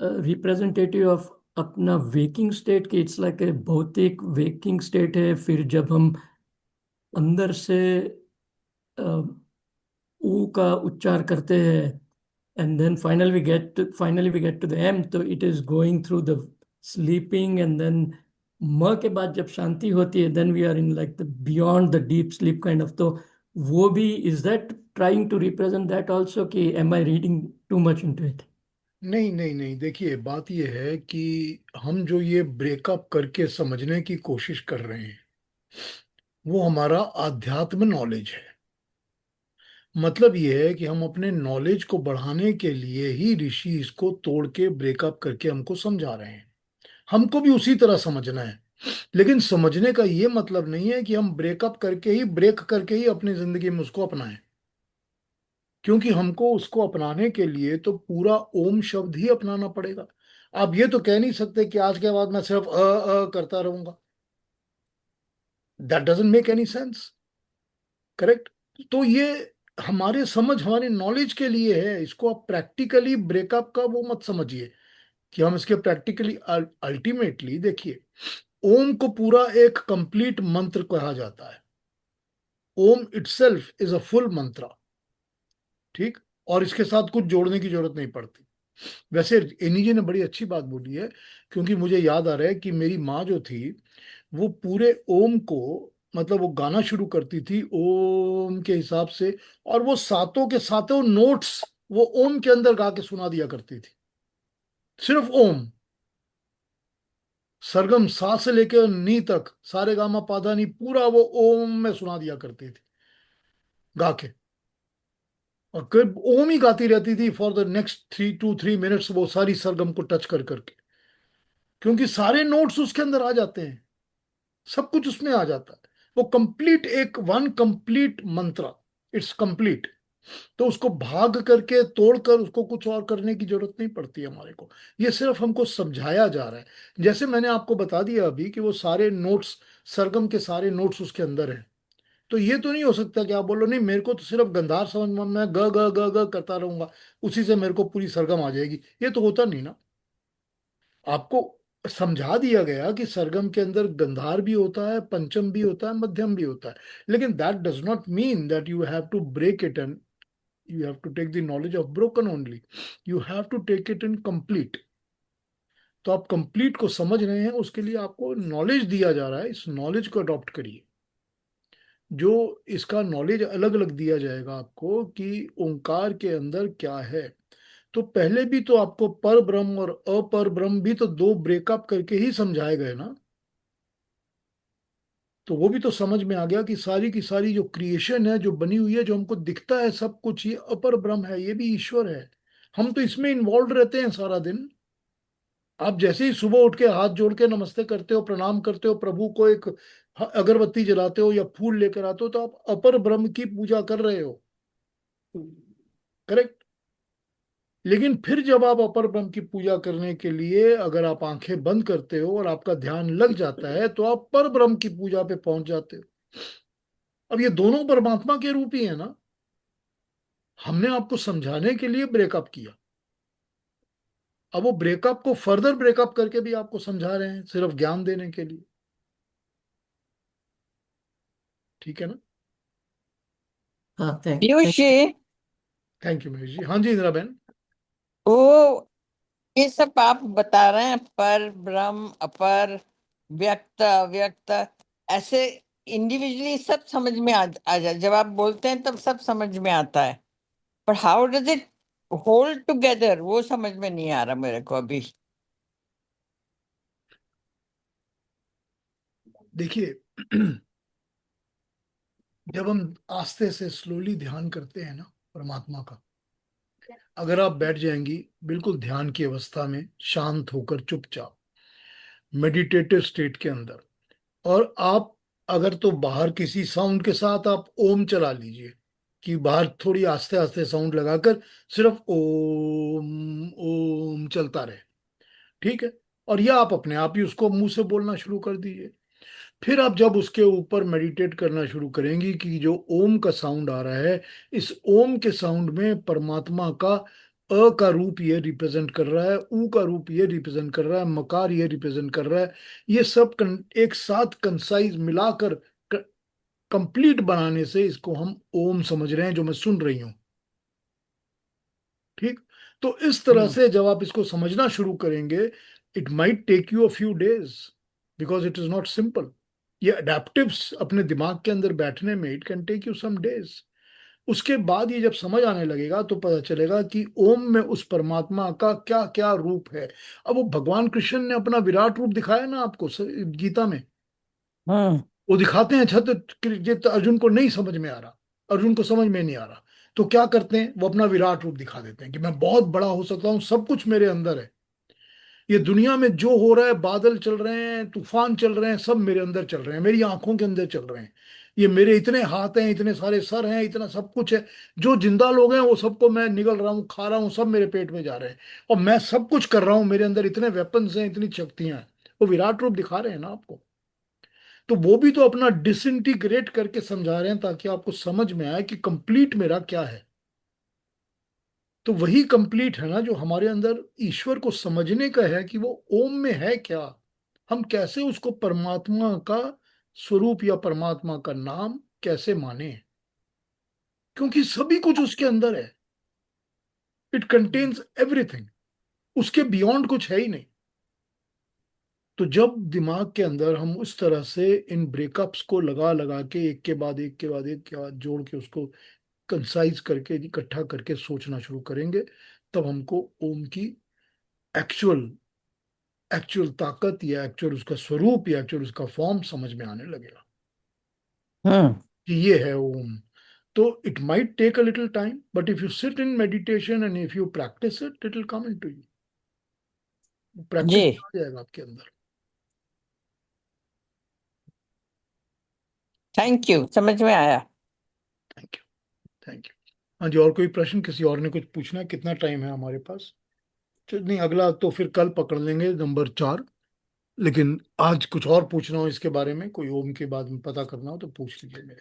Speaker 6: रिप्रेजेंटेटिव ऑफ अपना वेकिंग स्टेट, कि इट्स लाइक ए भौतिक वेकिंग स्टेट है, फिर जब हम अंदर से ऊ का उच्चार करते हैं and then finally we get to the M, तो it is going through the sleeping, and then म के बाद जब शांति होती है then we are in like the beyond the deep sleep kind of, तो वो भी is that trying to represent that also, कि am I reading too much into it?
Speaker 1: नहीं नहीं नहीं, देखिए बात यह है कि हम जो ये ब्रेकअप करके समझने की कोशिश कर रहे हैं वो हमारा आध्यात्म नॉलेज है। मतलब ये है कि हम अपने नॉलेज को बढ़ाने के लिए ही ऋषि इसको तोड़ के ब्रेकअप करके हमको समझा रहे हैं। हमको भी उसी तरह समझना है, लेकिन समझने का ये मतलब नहीं है कि हम ब्रेकअप करके ही ब्रेक करके ही अपनी जिंदगी में उसको अपनाएं, क्योंकि हमको उसको अपनाने के लिए तो पूरा ओम शब्द ही अपनाना पड़ेगा। आप ये तो कह नहीं सकते कि आज के बाद मैं सिर्फ करता रहूंगा, that doesn't make any sense, correct. तो ये हमारे समझ हमारे नॉलेज के लिए है, इसको आप प्रैक्टिकली ब्रेकअप का वो मत समझिए कि हम इसके प्रैक्टिकली। अल्टीमेटली देखिए, ओम को पूरा एक कंप्लीट मंत्र कहा जाता है। ओम इटसेल्फ इज अ फुल मंत्र, ठीक, और इसके साथ कुछ जोड़ने की जरूरत नहीं पड़ती। वैसे एनी जी ने बड़ी अच्छी बात बोली है, क्योंकि मुझे याद आ रहा है कि मेरी माँ जो थी वो पूरे ओम को, मतलब वो गाना शुरू करती थी ओम के हिसाब से, और वो सातों के सातों नोट्स वो ओम के अंदर गा के सुना दिया करती थी। सिर्फ ओम, सरगम सा से लेकर नी तक, सारे गामा पाधा नी, पूरा वो ओम में सुना दिया करती थी गा के। और करीब ओम ही गाती रहती थी for the next 3 to 3 minutes, वो सारी सरगम को टच कर करके, क्योंकि सारे नोट्स उसके अंदर आ जाते हैं, सब कुछ उसमें आ जाता है। वो कंप्लीट एक वन कंप्लीट मंत्र, इट्स कंप्लीट। तो उसको भाग करके तोड़कर उसको कुछ और करने की जरूरत नहीं पड़ती है हमारे को। ये सिर्फ हमको समझाया जा रहा है। जैसे मैंने आपको बता दिया अभी कि वो सारे नोट्स, सरगम के सारे नोट्स उसके अंदर हैं। तो ये तो नहीं हो सकता कि आप बोलो नहीं मेरे को तो सिर्फ गंधार समझ में, मैं ग ग ग ग करता रहूंगा, उसी से मेरे को पूरी सरगम आ जाएगी। ये तो होता नहीं ना। आपको समझा दिया गया कि सरगम के अंदर गंधार भी होता है, पंचम भी होता है, मध्यम भी होता है, लेकिन that does not mean that you have to break it and you have to take the knowledge of broken only. You have to take it in complete. तो आप कंप्लीट को समझ रहे हैं, उसके लिए आपको नॉलेज दिया जा रहा है, इस नॉलेज को अडॉप्ट करिए। जो इसका नॉलेज अलग अलग दिया जाएगा आपको कि ओंकार के अंदर क्या है। तो पहले भी तो आपको पर ब्रह्म और अपर ब्रह्म भी तो दो ब्रेकअप करके ही समझाए गए ना। तो वो भी तो समझ में आ गया कि सारी की सारी जो क्रिएशन है, जो बनी हुई है, जो हमको दिखता है सब कुछ, ये अपर ब्रह्म है, ये भी ईश्वर है। हम तो इसमें इन्वॉल्व रहते हैं सारा दिन। आप जैसे ही सुबह उठ के हाथ जोड़ के नमस्ते करते हो, प्रणाम करते हो, प्रभु को एक अगरबत्ती जलाते हो या फूल लेकर आते हो, तो आप अपर ब्रह्म की पूजा कर रहे हो, करेक्ट। लेकिन फिर जब आप अपर ब्रह्म की पूजा करने के लिए अगर आप आंखें बंद करते हो और आपका ध्यान लग जाता है, तो आप पर ब्रह्म की पूजा पे पहुंच जाते हो। अब ये दोनों परमात्मा के रूप ही है ना। हमने आपको समझाने के लिए ब्रेकअप किया, अब वो ब्रेकअप को फर्दर ब्रेकअप करके भी आपको समझा रहे हैं, सिर्फ ज्ञान देने के लिए। ठीक है ना।
Speaker 6: हाँ,
Speaker 7: पीयूष जी,
Speaker 1: थैंक यू महेश जी। हाँ जी इंदिरा बहन।
Speaker 7: वो ये सब आप बता रहे हैं, पर ब्रह्म, अपर, व्यक्त, अव्यक्त, ऐसे इंडिविजुअली सब समझ में आ जाए, जब आप बोलते हैं तब सब समझ में आता है, पर how does it hold together, वो समझ में नहीं आ रहा मेरे को अभी।
Speaker 1: देखिए जब हम आस्ते से स्लोली ध्यान करते हैं ना परमात्मा का, अगर आप बैठ जाएंगी बिल्कुल ध्यान की अवस्था में, शांत होकर चुपचाप मेडिटेटिव स्टेट के अंदर, और आप अगर तो बाहर किसी साउंड के साथ आप ओम चला लीजिए, कि बाहर थोड़ी आस्ते आस्ते साउंड लगाकर सिर्फ ओम ओम चलता रहे, ठीक है। और या आप अपने आप ही उसको मुंह से बोलना शुरू कर दीजिए। फिर आप जब उसके ऊपर मेडिटेट करना शुरू करेंगी कि जो ओम का साउंड आ रहा है, इस ओम के साउंड में परमात्मा का अ का रूप ये रिप्रेजेंट कर रहा है, ऊ का रूप ये रिप्रेजेंट कर रहा है, मकार ये रिप्रेजेंट कर रहा है, ये सब एक साथ कंसाइज मिलाकर कंप्लीट बनाने से इसको हम ओम समझ रहे हैं, जो मैं सुन रही हूँ, ठीक। तो इस तरह से जब आप इसको समझना शुरू करेंगे, it might take you a few days, because it is not simple. ये अडेप्टिव्स अपने दिमाग के अंदर बैठने में it can take you some days. उसके बाद ये जब समझ आने लगेगा तो पता चलेगा कि ओम में उस परमात्मा का क्या क्या रूप है। अब वो भगवान कृष्ण ने अपना विराट रूप दिखाया ना आपको गीता में,
Speaker 7: हम्म
Speaker 1: वो दिखाते हैं छत, ये तो अर्जुन को नहीं समझ में आ रहा, अर्जुन को समझ में नहीं आ रहा, तो क्या करते हैं, वो अपना विराट रूप दिखा देते हैं कि मैं बहुत बड़ा हो सकता हूँ, सब कुछ मेरे अंदर है। ये दुनिया में जो हो रहा है, बादल चल रहे हैं, तूफान चल रहे हैं, सब मेरे अंदर चल रहे हैं, मेरी आंखों के अंदर चल रहे हैं। ये मेरे इतने हाथ हैं, इतने सारे सर हैं, इतना सब कुछ है। जो जिंदा लोग हैं वो सबको मैं निगल रहा हूँ, खा रहा हूँ, सब मेरे पेट में जा रहे हैं। और मैं सब कुछ कर रहा हूँ, मेरे अंदर इतने वेपन्स हैं, इतनी शक्तियां हैं। वो विराट रूप दिखा रहे हैं ना आपको। तो वो भी तो अपना डिसइंटीग्रेट करके समझा रहे हैं, ताकि आपको समझ में आए कि कंप्लीट मेरा क्या है। तो वही कंप्लीट है ना जो हमारे अंदर ईश्वर को समझने का है, कि वो ओम में है क्या, हम कैसे उसको परमात्मा का स्वरूप या परमात्मा का नाम कैसे माने, क्योंकि सभी कुछ उसके अंदर है। इट कंटेन्स एवरीथिंग, उसके बियॉन्ड कुछ है ही नहीं। तो जब दिमाग के अंदर हम उस तरह से इन ब्रेकअप्स को लगा लगा के एक के बाद एक के बाद एक के बाद जोड़ के उसको कंसाइज करके इकट्ठा करके सोचना शुरू करेंगे, तब हमको ओम की एक्चुअल एक्चुअल ताकत या एक्चुअल उसका स्वरूप या एक्चुअल उसका फॉर्म समझ में आने लगेगा
Speaker 7: हम्म
Speaker 1: कि ये है ओम। तो it might take a little time, but if you sit in meditation and if you practice it, it will come into you.
Speaker 7: जी,
Speaker 1: प्रैक्टिस आ जाएगा आपके अंदर।
Speaker 7: थैंक यू, समझ में आया।
Speaker 1: Thank you, thank you. हाँ जी, और कोई प्रश्न, किसी और ने कुछ पूछना है? कितना टाइम है हमारे पास? नहीं, अगला तो फिर कल पकड़ लेंगे, नंबर 4। लेकिन आज कुछ और पूछना हो इसके बारे में, कोई ओम के बाद में पता करना हो तो पूछ लीजिए मेरे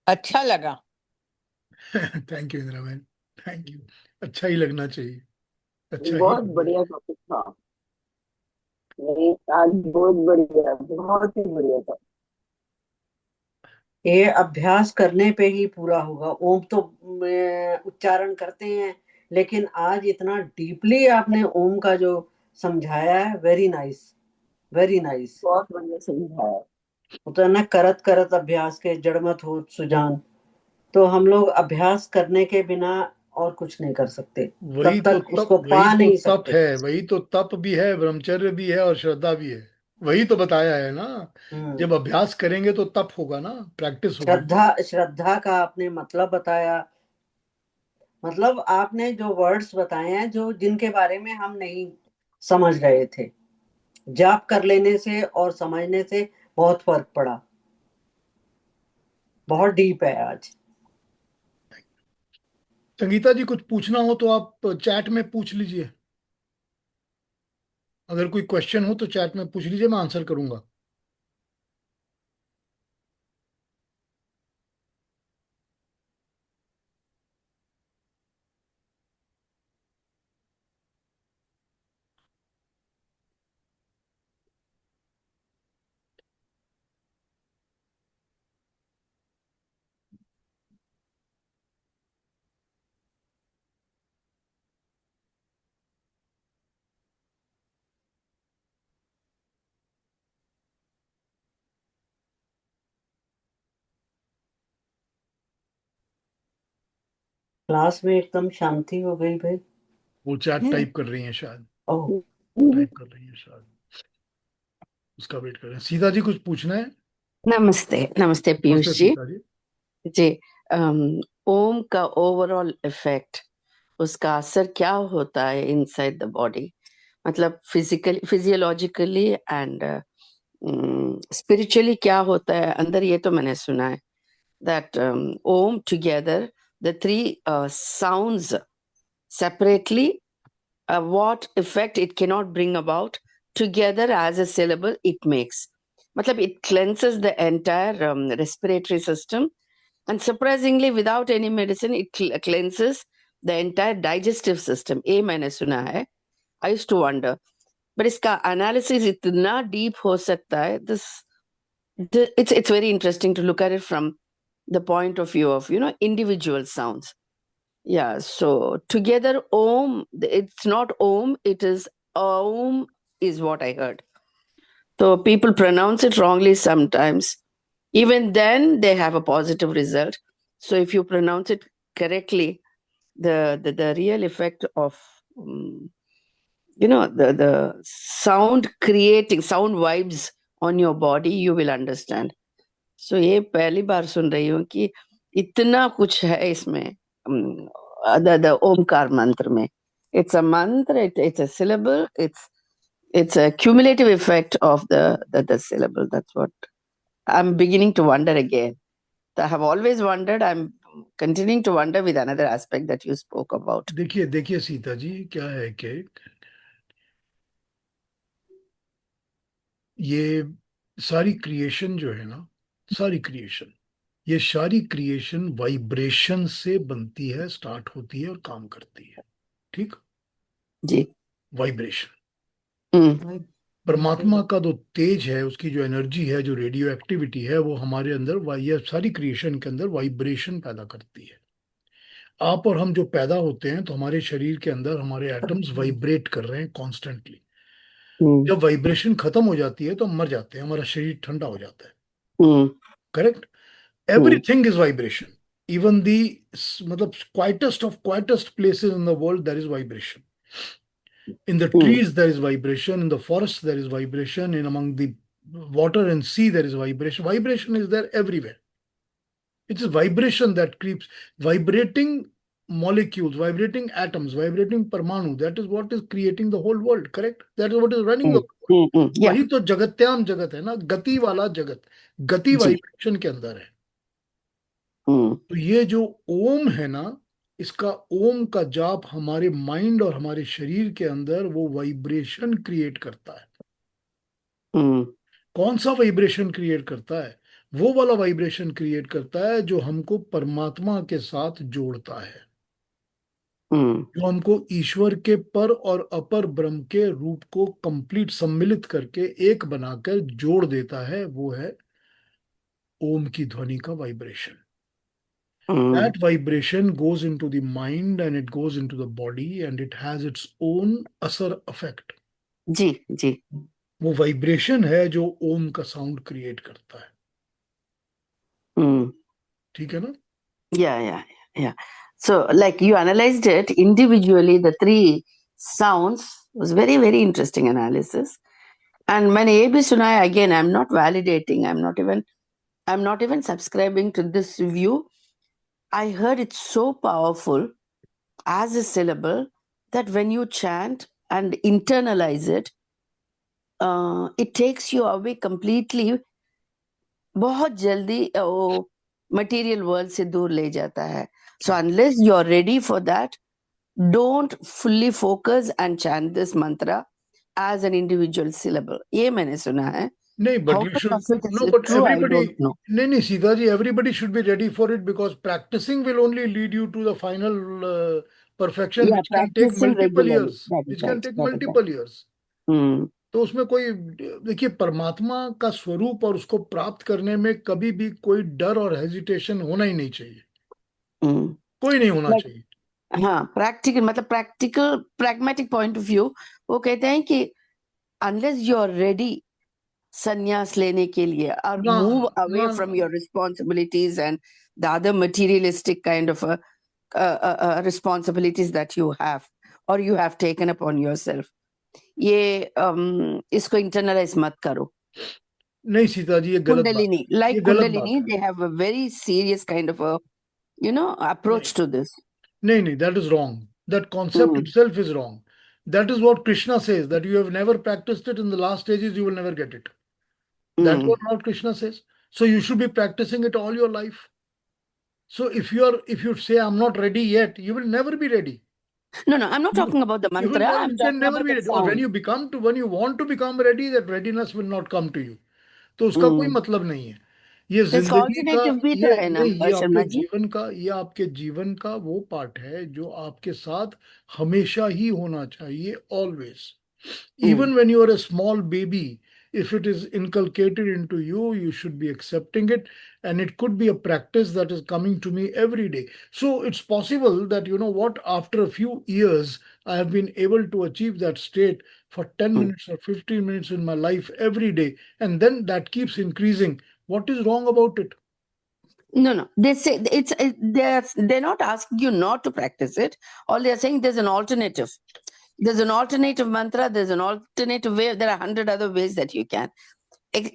Speaker 7: अच्छा लगा।
Speaker 1: से। थैंक यू इंदिरा बहन, थैंक यू। अच्छा ही लगना चाहिए, अच्छा ही
Speaker 2: बहुत
Speaker 1: लगना।
Speaker 2: बढ़िया टॉपिक था। ये आज बहुत बढ़िया, बहुत ही बढ़िया था। ये अभ्यास करने पे ही पूरा होगा। ओम तो उच्चारण करते हैं, लेकिन आज इतना डीपली आपने ओम का जो समझाया है, वेरी नाइस, वेरी नाइस। बहुत बढ़िया समझाया। होता है ना, करत करत अभ्यास के जड़मत हो सुजान। तो हम लोग अभ्यास करने के बिना और कुछ नहीं कर सकते,
Speaker 1: वही
Speaker 2: तब
Speaker 1: तो
Speaker 2: तक
Speaker 1: तप,
Speaker 2: उसको
Speaker 1: वही
Speaker 2: पा
Speaker 1: तो
Speaker 2: नहीं
Speaker 1: तप
Speaker 2: सकते।
Speaker 1: है, वही तो तप भी है, ब्रह्मचर्य भी है और श्रद्धा भी है। वही तो बताया है ना।
Speaker 2: हम्म।
Speaker 1: जब अभ्यास करेंगे तो तप होगा ना, प्रैक्टिस होगी।
Speaker 2: श्रद्धा, श्रद्धा का आपने मतलब बताया। मतलब आपने जो वर्ड्स बताए हैं, जो जिनके बारे में हम नहीं समझ रहे थे, जाप कर लेने से और समझने से बहुत फर्क पड़ा। बहुत डीप है आज।
Speaker 1: संगीता जी, कुछ पूछना हो तो आप चैट में पूछ लीजिए। अगर कोई क्वेश्चन हो तो चैट में पूछ लीजिए, मैं आंसर करूंगा।
Speaker 2: क्लास में एकदम शांति हो गई भाई।
Speaker 1: वो चैट
Speaker 7: हम्म,
Speaker 1: टाइप कर रही हैं शायद,
Speaker 2: ओह।
Speaker 1: टाइप कर रही हैं शायद, उसका वेट कर रहे हैं। सीता जी, कुछ पूछना है?
Speaker 8: नमस्ते नमस्ते पीयूष
Speaker 1: नमस्ते
Speaker 8: जी
Speaker 1: सीता जी।
Speaker 8: जी ओम का ओवरऑल इफेक्ट, उसका असर क्या होता है इनसाइड द बॉडी, मतलब फिजियोलॉजिकली एंड स्पिरिचुअली क्या होता है अंदर, ये तो मैंने सुना है that Om together, the three sounds separately, what effect it cannot bring about, together as a syllable it makes. मतलब it cleanses the entire respiratory system, and surprisingly without any medicine it cleanses the entire digestive system. ये मैंने सुना है. I used to wonder, but इसका analysis इतना deep हो सकता है. It's very interesting to look at it from the point of view of individual sounds. Yeah, so together Om, it's not Om, it is Om is what I heard. So people pronounce it wrongly sometimes. Even then they have a positive result. So if you pronounce it correctly, the real effect of the sound creating sound vibes on your body, you will understand. So ये पहली बार सुन रही हूँ कि इतना कुछ है इसमें the Omkar मंत्र में. It's a mantra, it's a syllable, it's a cumulative effect of the syllable. That's what I'm beginning to wonder again. I have always wondered, I'm continuing to wonder with another aspect that you spoke about.
Speaker 1: देखिए सीता जी, क्या है कि ये सारी creation जो है ना, सारी क्रिएशन वाइब्रेशन से बनती है, स्टार्ट होती है और काम करती है. ठीक.
Speaker 8: जी.
Speaker 1: वाइब्रेशन. परमात्मा का जो तेज है, उसकी जो एनर्जी है, जो रेडियो एक्टिविटी है, वो हमारे अंदर ये सारी क्रिएशन के अंदर वाइब्रेशन पैदा करती है. आप और हम जो पैदा होते हैं तो हमारे शरीर के अंदर हमारे एटम्स वाइब्रेट कर रहे हैं कॉन्स्टेंटली. जब वाइब्रेशन खत्म हो जाती है तो हम मर जाते हैं, हमारा शरीर ठंडा हो जाता है. Correct. Everything is vibration. Even the मतलब quietest places in the world there is vibration. In the trees there is vibration, in the forests there is vibration, in among the water and sea there is vibration. Vibration is there everywhere. It is vibration that creeps, vibrating molecules, vibrating atoms, vibrating parmanu. That is what is creating the whole world. Correct. That is what is running the world.
Speaker 8: Yeah.
Speaker 1: वही तो जगत्याम जगत है ना, गति वाला जगत. गति vibration के अंदर है. तो ये जो ओम है ना, इसका ओम का जाप हमारे माइंड और हमारे शरीर के अंदर वो वाइब्रेशन क्रिएट करता है. कौन सा वाइब्रेशन क्रिएट करता है? वो वाला वाइब्रेशन क्रिएट करता है जो हमको परमात्मा के साथ जोड़ता है, जो हमको ईश्वर के पर और अपर ब्रह्म के रूप को कंप्लीट सम्मिलित करके एक बनाकर जोड़ देता है. वो है ओम की ध्वनि का vibration. That vibration goes into the mind and it goes into the body and it has its own असर effect.
Speaker 8: जी जी.
Speaker 1: वो वाइब्रेशन है जो ओम का साउंड क्रिएट करता है. ठीक है ना?
Speaker 8: Yeah. So like you analyzed it individually, the three sounds was very, very interesting analysis. And मैंने ये भी सुना है, again, I'm not validating, I'm not even subscribing to this view. I heard it's so powerful as a syllable that when you chant and internalize it, it takes you away completely. बहुत जल्दी material world से दूर ले जाता है. So unless you're ready for that, don't fully focus and chant this mantra as an individual syllable. ये मैंने सुना है.
Speaker 1: नहीं, but you should no, but everybody. नहीं Sita ji, everybody should be ready for it because practicing will only lead you to the final perfection, which can take multiple years. Which can take multiple years. तो उसमें कोई, देखिए, परमात्मा का स्वरूप और उसको प्राप्त करने में कभी भी कोई डर और हेजिटेशन होना ही नहीं चाहिए. कोई नहीं होना चाहिए.
Speaker 8: हाँ, प्रैक्टिकल मतलब प्रैग्मेटिक पॉइंट ऑफ व्यू, वो कहते हैं कि अनलेस यू आर रेडी संन्यास लेने के लिए और move away from your responsibilities and the other materialistic kind of responsibilities that you have और you have taken upon yourself, ये इसको इंटरनलाइज मत करो.
Speaker 1: नहीं सीता जी, ये गलत बात
Speaker 8: Kundalini,
Speaker 1: है,
Speaker 8: like
Speaker 1: ये गलत बात
Speaker 8: Kundalini,
Speaker 1: है।
Speaker 8: they have a very serious kind of a, approach to this.
Speaker 1: नहीं, that is wrong. That concept
Speaker 8: Mm,
Speaker 1: itself is wrong. That is what Krishna says, that you have never practiced it in the last stages, you will never get it. That's what
Speaker 8: mm.
Speaker 1: Lord Krishna says. So you should be practicing it all your life. So if you say I'm not ready yet, you will never be ready.
Speaker 8: No, I'm not
Speaker 1: You,
Speaker 8: talking about the
Speaker 1: you will
Speaker 8: mantra.
Speaker 1: never,
Speaker 8: I'm
Speaker 1: you can
Speaker 8: talking
Speaker 1: never
Speaker 8: about
Speaker 1: be
Speaker 8: the
Speaker 1: ready. Or
Speaker 8: sound.
Speaker 1: when you want to become ready, that readiness will not come to you. तो उसका कोई
Speaker 8: Mm.
Speaker 1: मतलब नहीं है। ये
Speaker 8: तो इसका
Speaker 1: जिंदगी का,
Speaker 8: ऑल्टरनेटिव भी तो
Speaker 1: ये
Speaker 8: है ना,
Speaker 1: नहीं,
Speaker 8: शर्मा जी।
Speaker 1: ये आपके जीवन का वो पार्ट है जो आपके साथ हमेशा ही होना चाहिए, always.
Speaker 8: Mm.
Speaker 1: Even when you are a small baby, if it is inculcated into you, you should be accepting it. And it could be a practice that is coming to me every day. So it's possible that, you know what, after a few years, I have been able to achieve that state for 10
Speaker 8: Mm.
Speaker 1: minutes or 15 minutes in my life every day. And then that keeps increasing. What is wrong about it?
Speaker 8: No. They say they're not asking you not to practice it. All they're saying there's an alternative. There's an alternative mantra. There's an alternative way. There are 100 other ways that you can,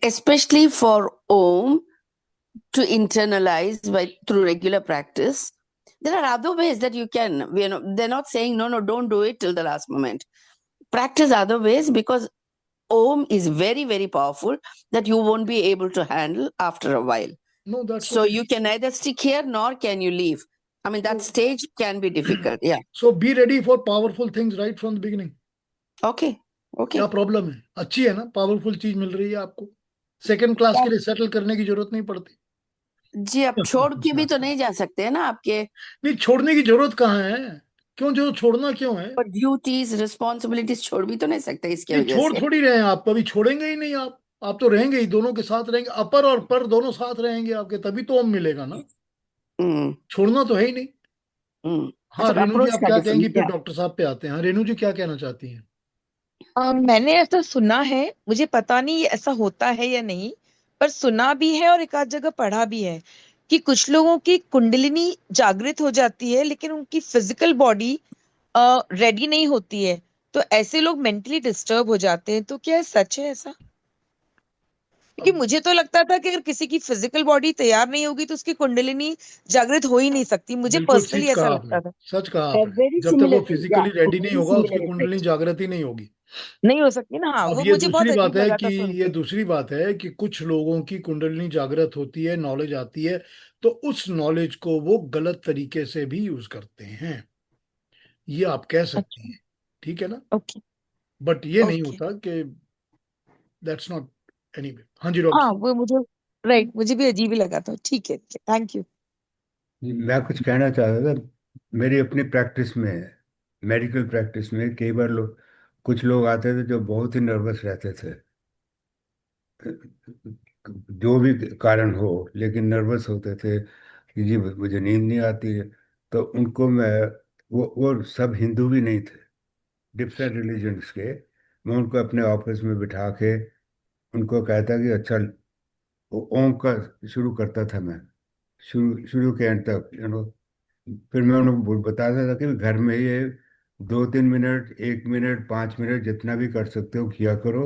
Speaker 8: especially for Om to internalize through regular practice. There are other ways that you can. They're not saying no, don't do it till the last moment. Practice other ways, because Om is very, very powerful that you won't be able to handle after a while.
Speaker 1: No, that's
Speaker 8: So
Speaker 1: okay.
Speaker 8: you can neither stick here nor can you leave. I mean, that stage can be difficult. Yeah.
Speaker 1: So be ready for powerful things right from the beginning.
Speaker 8: Okay.
Speaker 1: क्या problem है? अच्छी है ना, powerful चीज मिल रही है आपको, second class के लिए सेटल करने की जरूरत नहीं पड़ती
Speaker 8: जी। अब छोड़ के भी तो नहीं जा सकते हैं ना आपके,
Speaker 1: नहीं, छोड़ने की जरूरत कहाँ है? क्यों, जो छोड़ना क्यों है?
Speaker 8: पर ड्यूटीज रिस्पॉन्सिबिलिटीज छोड़ भी तो नहीं सकते इसके
Speaker 1: नहीं,
Speaker 8: वजह
Speaker 1: छोड़
Speaker 8: से।
Speaker 1: थोड़ी रहे हैं आप, कभी छोड़ेंगे ही नहीं आप तो रहेंगे ही, दोनों के साथ रहेंगे, अपर और पर दोनों साथ रहेंगे आपके, तभी तो हम मिलेगा ना।
Speaker 8: हम्म।
Speaker 1: छोड़ना तो है ही नहीं। हाँ
Speaker 8: अच्छा,
Speaker 1: रेणु जी,
Speaker 8: अप्रोच
Speaker 1: आप
Speaker 8: का
Speaker 1: क्या कहेंगी?
Speaker 8: डिफरेंस
Speaker 1: फिर
Speaker 8: क्या?
Speaker 1: डॉक्टर साहब पे आते हैं। हाँ रेणु जी, क्या कहना चाहती हैं?
Speaker 5: मैंने ऐसा सुना है, मुझे पता नहीं ये ऐसा होता है या नहीं, पर सुना भी है और एक आध जगह पढ़ा भी है कि कुछ लोगों की कुंडलिनी जागृत हो जाती है लेकिन उनकी फिजिकल बॉडी रेडी नहीं होती है, तो ऐसे लोग मेंटली डिस्टर्ब हो जाते हैं। तो क्या सच है ऐसा? क्योंकि
Speaker 1: अब
Speaker 5: मुझे तो लगता था कि अगर किसी की फिजिकल बॉडी तैयार नहीं होगी तो उसकी कुंडलिनी जागृत हो ही नहीं सकती, मुझे
Speaker 1: बिल्कुल
Speaker 5: पर्सनली
Speaker 1: ठीक कहा
Speaker 5: ऐसा
Speaker 1: आपने,
Speaker 5: लगता था।
Speaker 1: सच कहा आपने।
Speaker 8: वेरी
Speaker 1: जब तक वो
Speaker 8: सिमिलर थिंग, या
Speaker 1: फिजिकली रेडी नहीं
Speaker 8: वेरी
Speaker 1: होगा, उसकी
Speaker 8: सिमिलर
Speaker 1: कुंडली
Speaker 8: इफेक्ट।
Speaker 1: जागृत ही नहीं होगी।
Speaker 5: नहीं हो सकती ना, हाँ,
Speaker 1: अब
Speaker 5: वो
Speaker 1: ये
Speaker 5: मुझे
Speaker 1: दूसरी
Speaker 5: बहुत
Speaker 1: बात
Speaker 5: अजीब
Speaker 1: है
Speaker 5: लगा
Speaker 1: कि
Speaker 5: था सुन
Speaker 1: ये
Speaker 5: के।
Speaker 1: दूसरी बात है कि कुछ लोगों की कुंडलिनी जागृत होती है, नॉलेज आती है, तो उस नॉलेज को वो गलत तरीके से भी यूज करते हैं, ये आप कह सकती
Speaker 5: अच्छा।
Speaker 1: हैं, ठीक है ना?
Speaker 5: ओके।
Speaker 1: बट ये नहीं
Speaker 5: ओके।
Speaker 1: होता कि दैट्स नॉट एनीवे। हाँ जी डॉक्टर
Speaker 5: हाँ,
Speaker 1: साहब।
Speaker 5: वो मुझे राइट, मुझे भी अजीब ही लगा था। ठीक है, थैंक यू।
Speaker 9: जी, मैं कुछ कहना चाहता था। मेरी अपनी प्रैक्टिस में, मेडिकल प्रैक्टिस में, कई बार कुछ लोग आते थे जो बहुत ही नर्वस रहते थे, जो भी कारण हो, लेकिन नर्वस होते थे कि जी मुझे नींद नहीं आती है। तो उनको मैं, वो सब हिंदू भी नहीं थे, डिफरेंट रिलीजन्स के, मैं उनको अपने ऑफिस में बिठा के उनको कहता कि अच्छा, ओम का शुरू करता था मैं, शुरू शुरू के एंड तक, फिर मैं उन्हें बताता था कि घर में ये 2-3 मिनट, 1 मिनट, 5 मिनट, जितना भी कर सकते हो किया करो,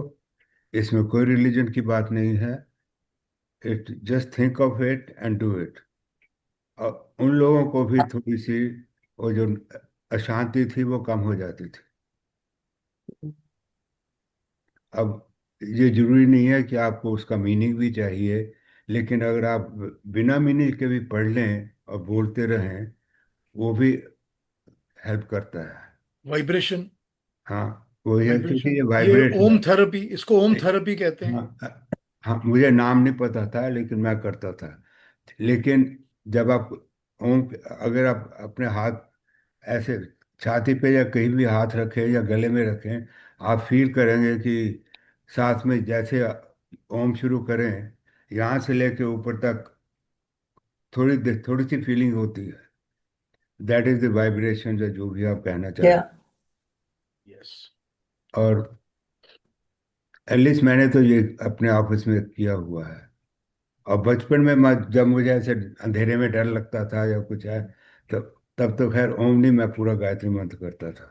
Speaker 9: इसमें कोई रिलीजन की बात नहीं है, it just think of it and do it. और उन लोगों को भी थोड़ी सी वो जो अशांति थी वो कम हो जाती थी। अब ये जरूरी नहीं है कि आपको उसका मीनिंग भी चाहिए, लेकिन अगर आप बिना मीनिंग के भी पढ़ लें और बोलते रहें, वो भी हेल्प करता है।
Speaker 1: वाइब्रेशन,
Speaker 9: हाँ, वो है क्योंकि
Speaker 1: वाइब्रेशन,
Speaker 9: ये
Speaker 1: ये
Speaker 9: वाइब्रेट
Speaker 1: ओम
Speaker 9: है।
Speaker 1: थेरेपी, इसको ओम थेरेपी कहते हैं।
Speaker 9: हाँ, हाँ, मुझे नाम नहीं पता था लेकिन मैं करता था। लेकिन जब आप ओम, अगर आप अपने हाथ ऐसे छाती पे या कहीं भी हाथ रखें या गले में रखें, आप फील करेंगे कि साथ में जैसे ओम शुरू करें, यहाँ से लेके ऊपर तक थोड़ी सी फीलिंग होती है। दैट इज द वाइब्रेशन, जो भी आप कहना चाह रहे
Speaker 2: या
Speaker 9: हैं।
Speaker 1: यस।
Speaker 9: और एटलीस्ट मैंने तो ये अपने ऑफिस में किया हुआ है। और बचपन में जब मुझे ऐसे अंधेरे में डर लगता था या कुछ है, तो तब तो खैर ओम नहीं, मैं पूरा गायत्री मंत्र करता था।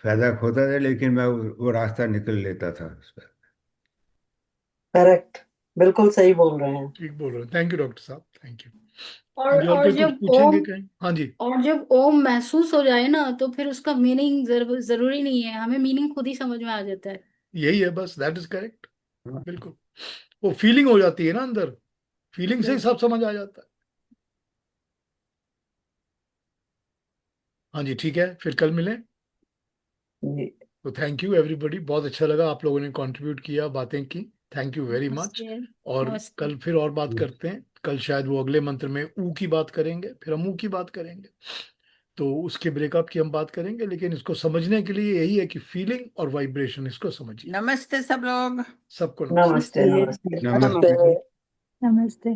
Speaker 9: फायदा होता था लेकिन मैं वो रास्ता निकल लेता था उस पर।
Speaker 2: करेक्ट, बिल्कुल सही बोल रहे हैं।
Speaker 1: ठीक बोल रहे हैं। थैंक यू डॉक्टर साहब, थैंक यू। हाँ
Speaker 4: और
Speaker 1: जी, और
Speaker 4: और
Speaker 1: कोई कुछ
Speaker 4: जब
Speaker 1: पूछेंगे
Speaker 4: ओम
Speaker 1: कहीं? हाँ जी।
Speaker 4: और जब ओम महसूस हो जाए ना, तो फिर उसका मीनिंग जरूरी नहीं है, हमें मीनिंग खुद ही समझ में आ जाता है।
Speaker 1: यही है बस, दैट इज करेक्ट। बिल्कुल, वो फीलिंग हो जाती है ना अंदर, फीलिंग से ही सब समझ आ जाता है। हाँ जी, ठीक है, फिर कल मिलें।
Speaker 2: जी,
Speaker 1: तो थैंक यू एवरीबॉडी, बहुत अच्छा लगा, आप लोगों ने कंट्रीब्यूट किया, बातें की, थैंक यू वेरी मच।
Speaker 4: नमस्ते।
Speaker 1: और
Speaker 4: नमस्ते।
Speaker 1: कल फिर और बात करते हैं। कल शायद वो अगले मंत्र में ऊ की बात करेंगे, फिर हम ऊ की बात करेंगे, तो उसके ब्रेकअप की हम बात करेंगे। लेकिन इसको समझने के लिए यही है कि फीलिंग और वाइब्रेशन, इसको समझिए।
Speaker 7: नमस्ते सब लोग।
Speaker 1: सबको नमस्ते।
Speaker 2: नमस्ते, नमस्ते।
Speaker 9: नमस्ते।
Speaker 4: नमस्ते।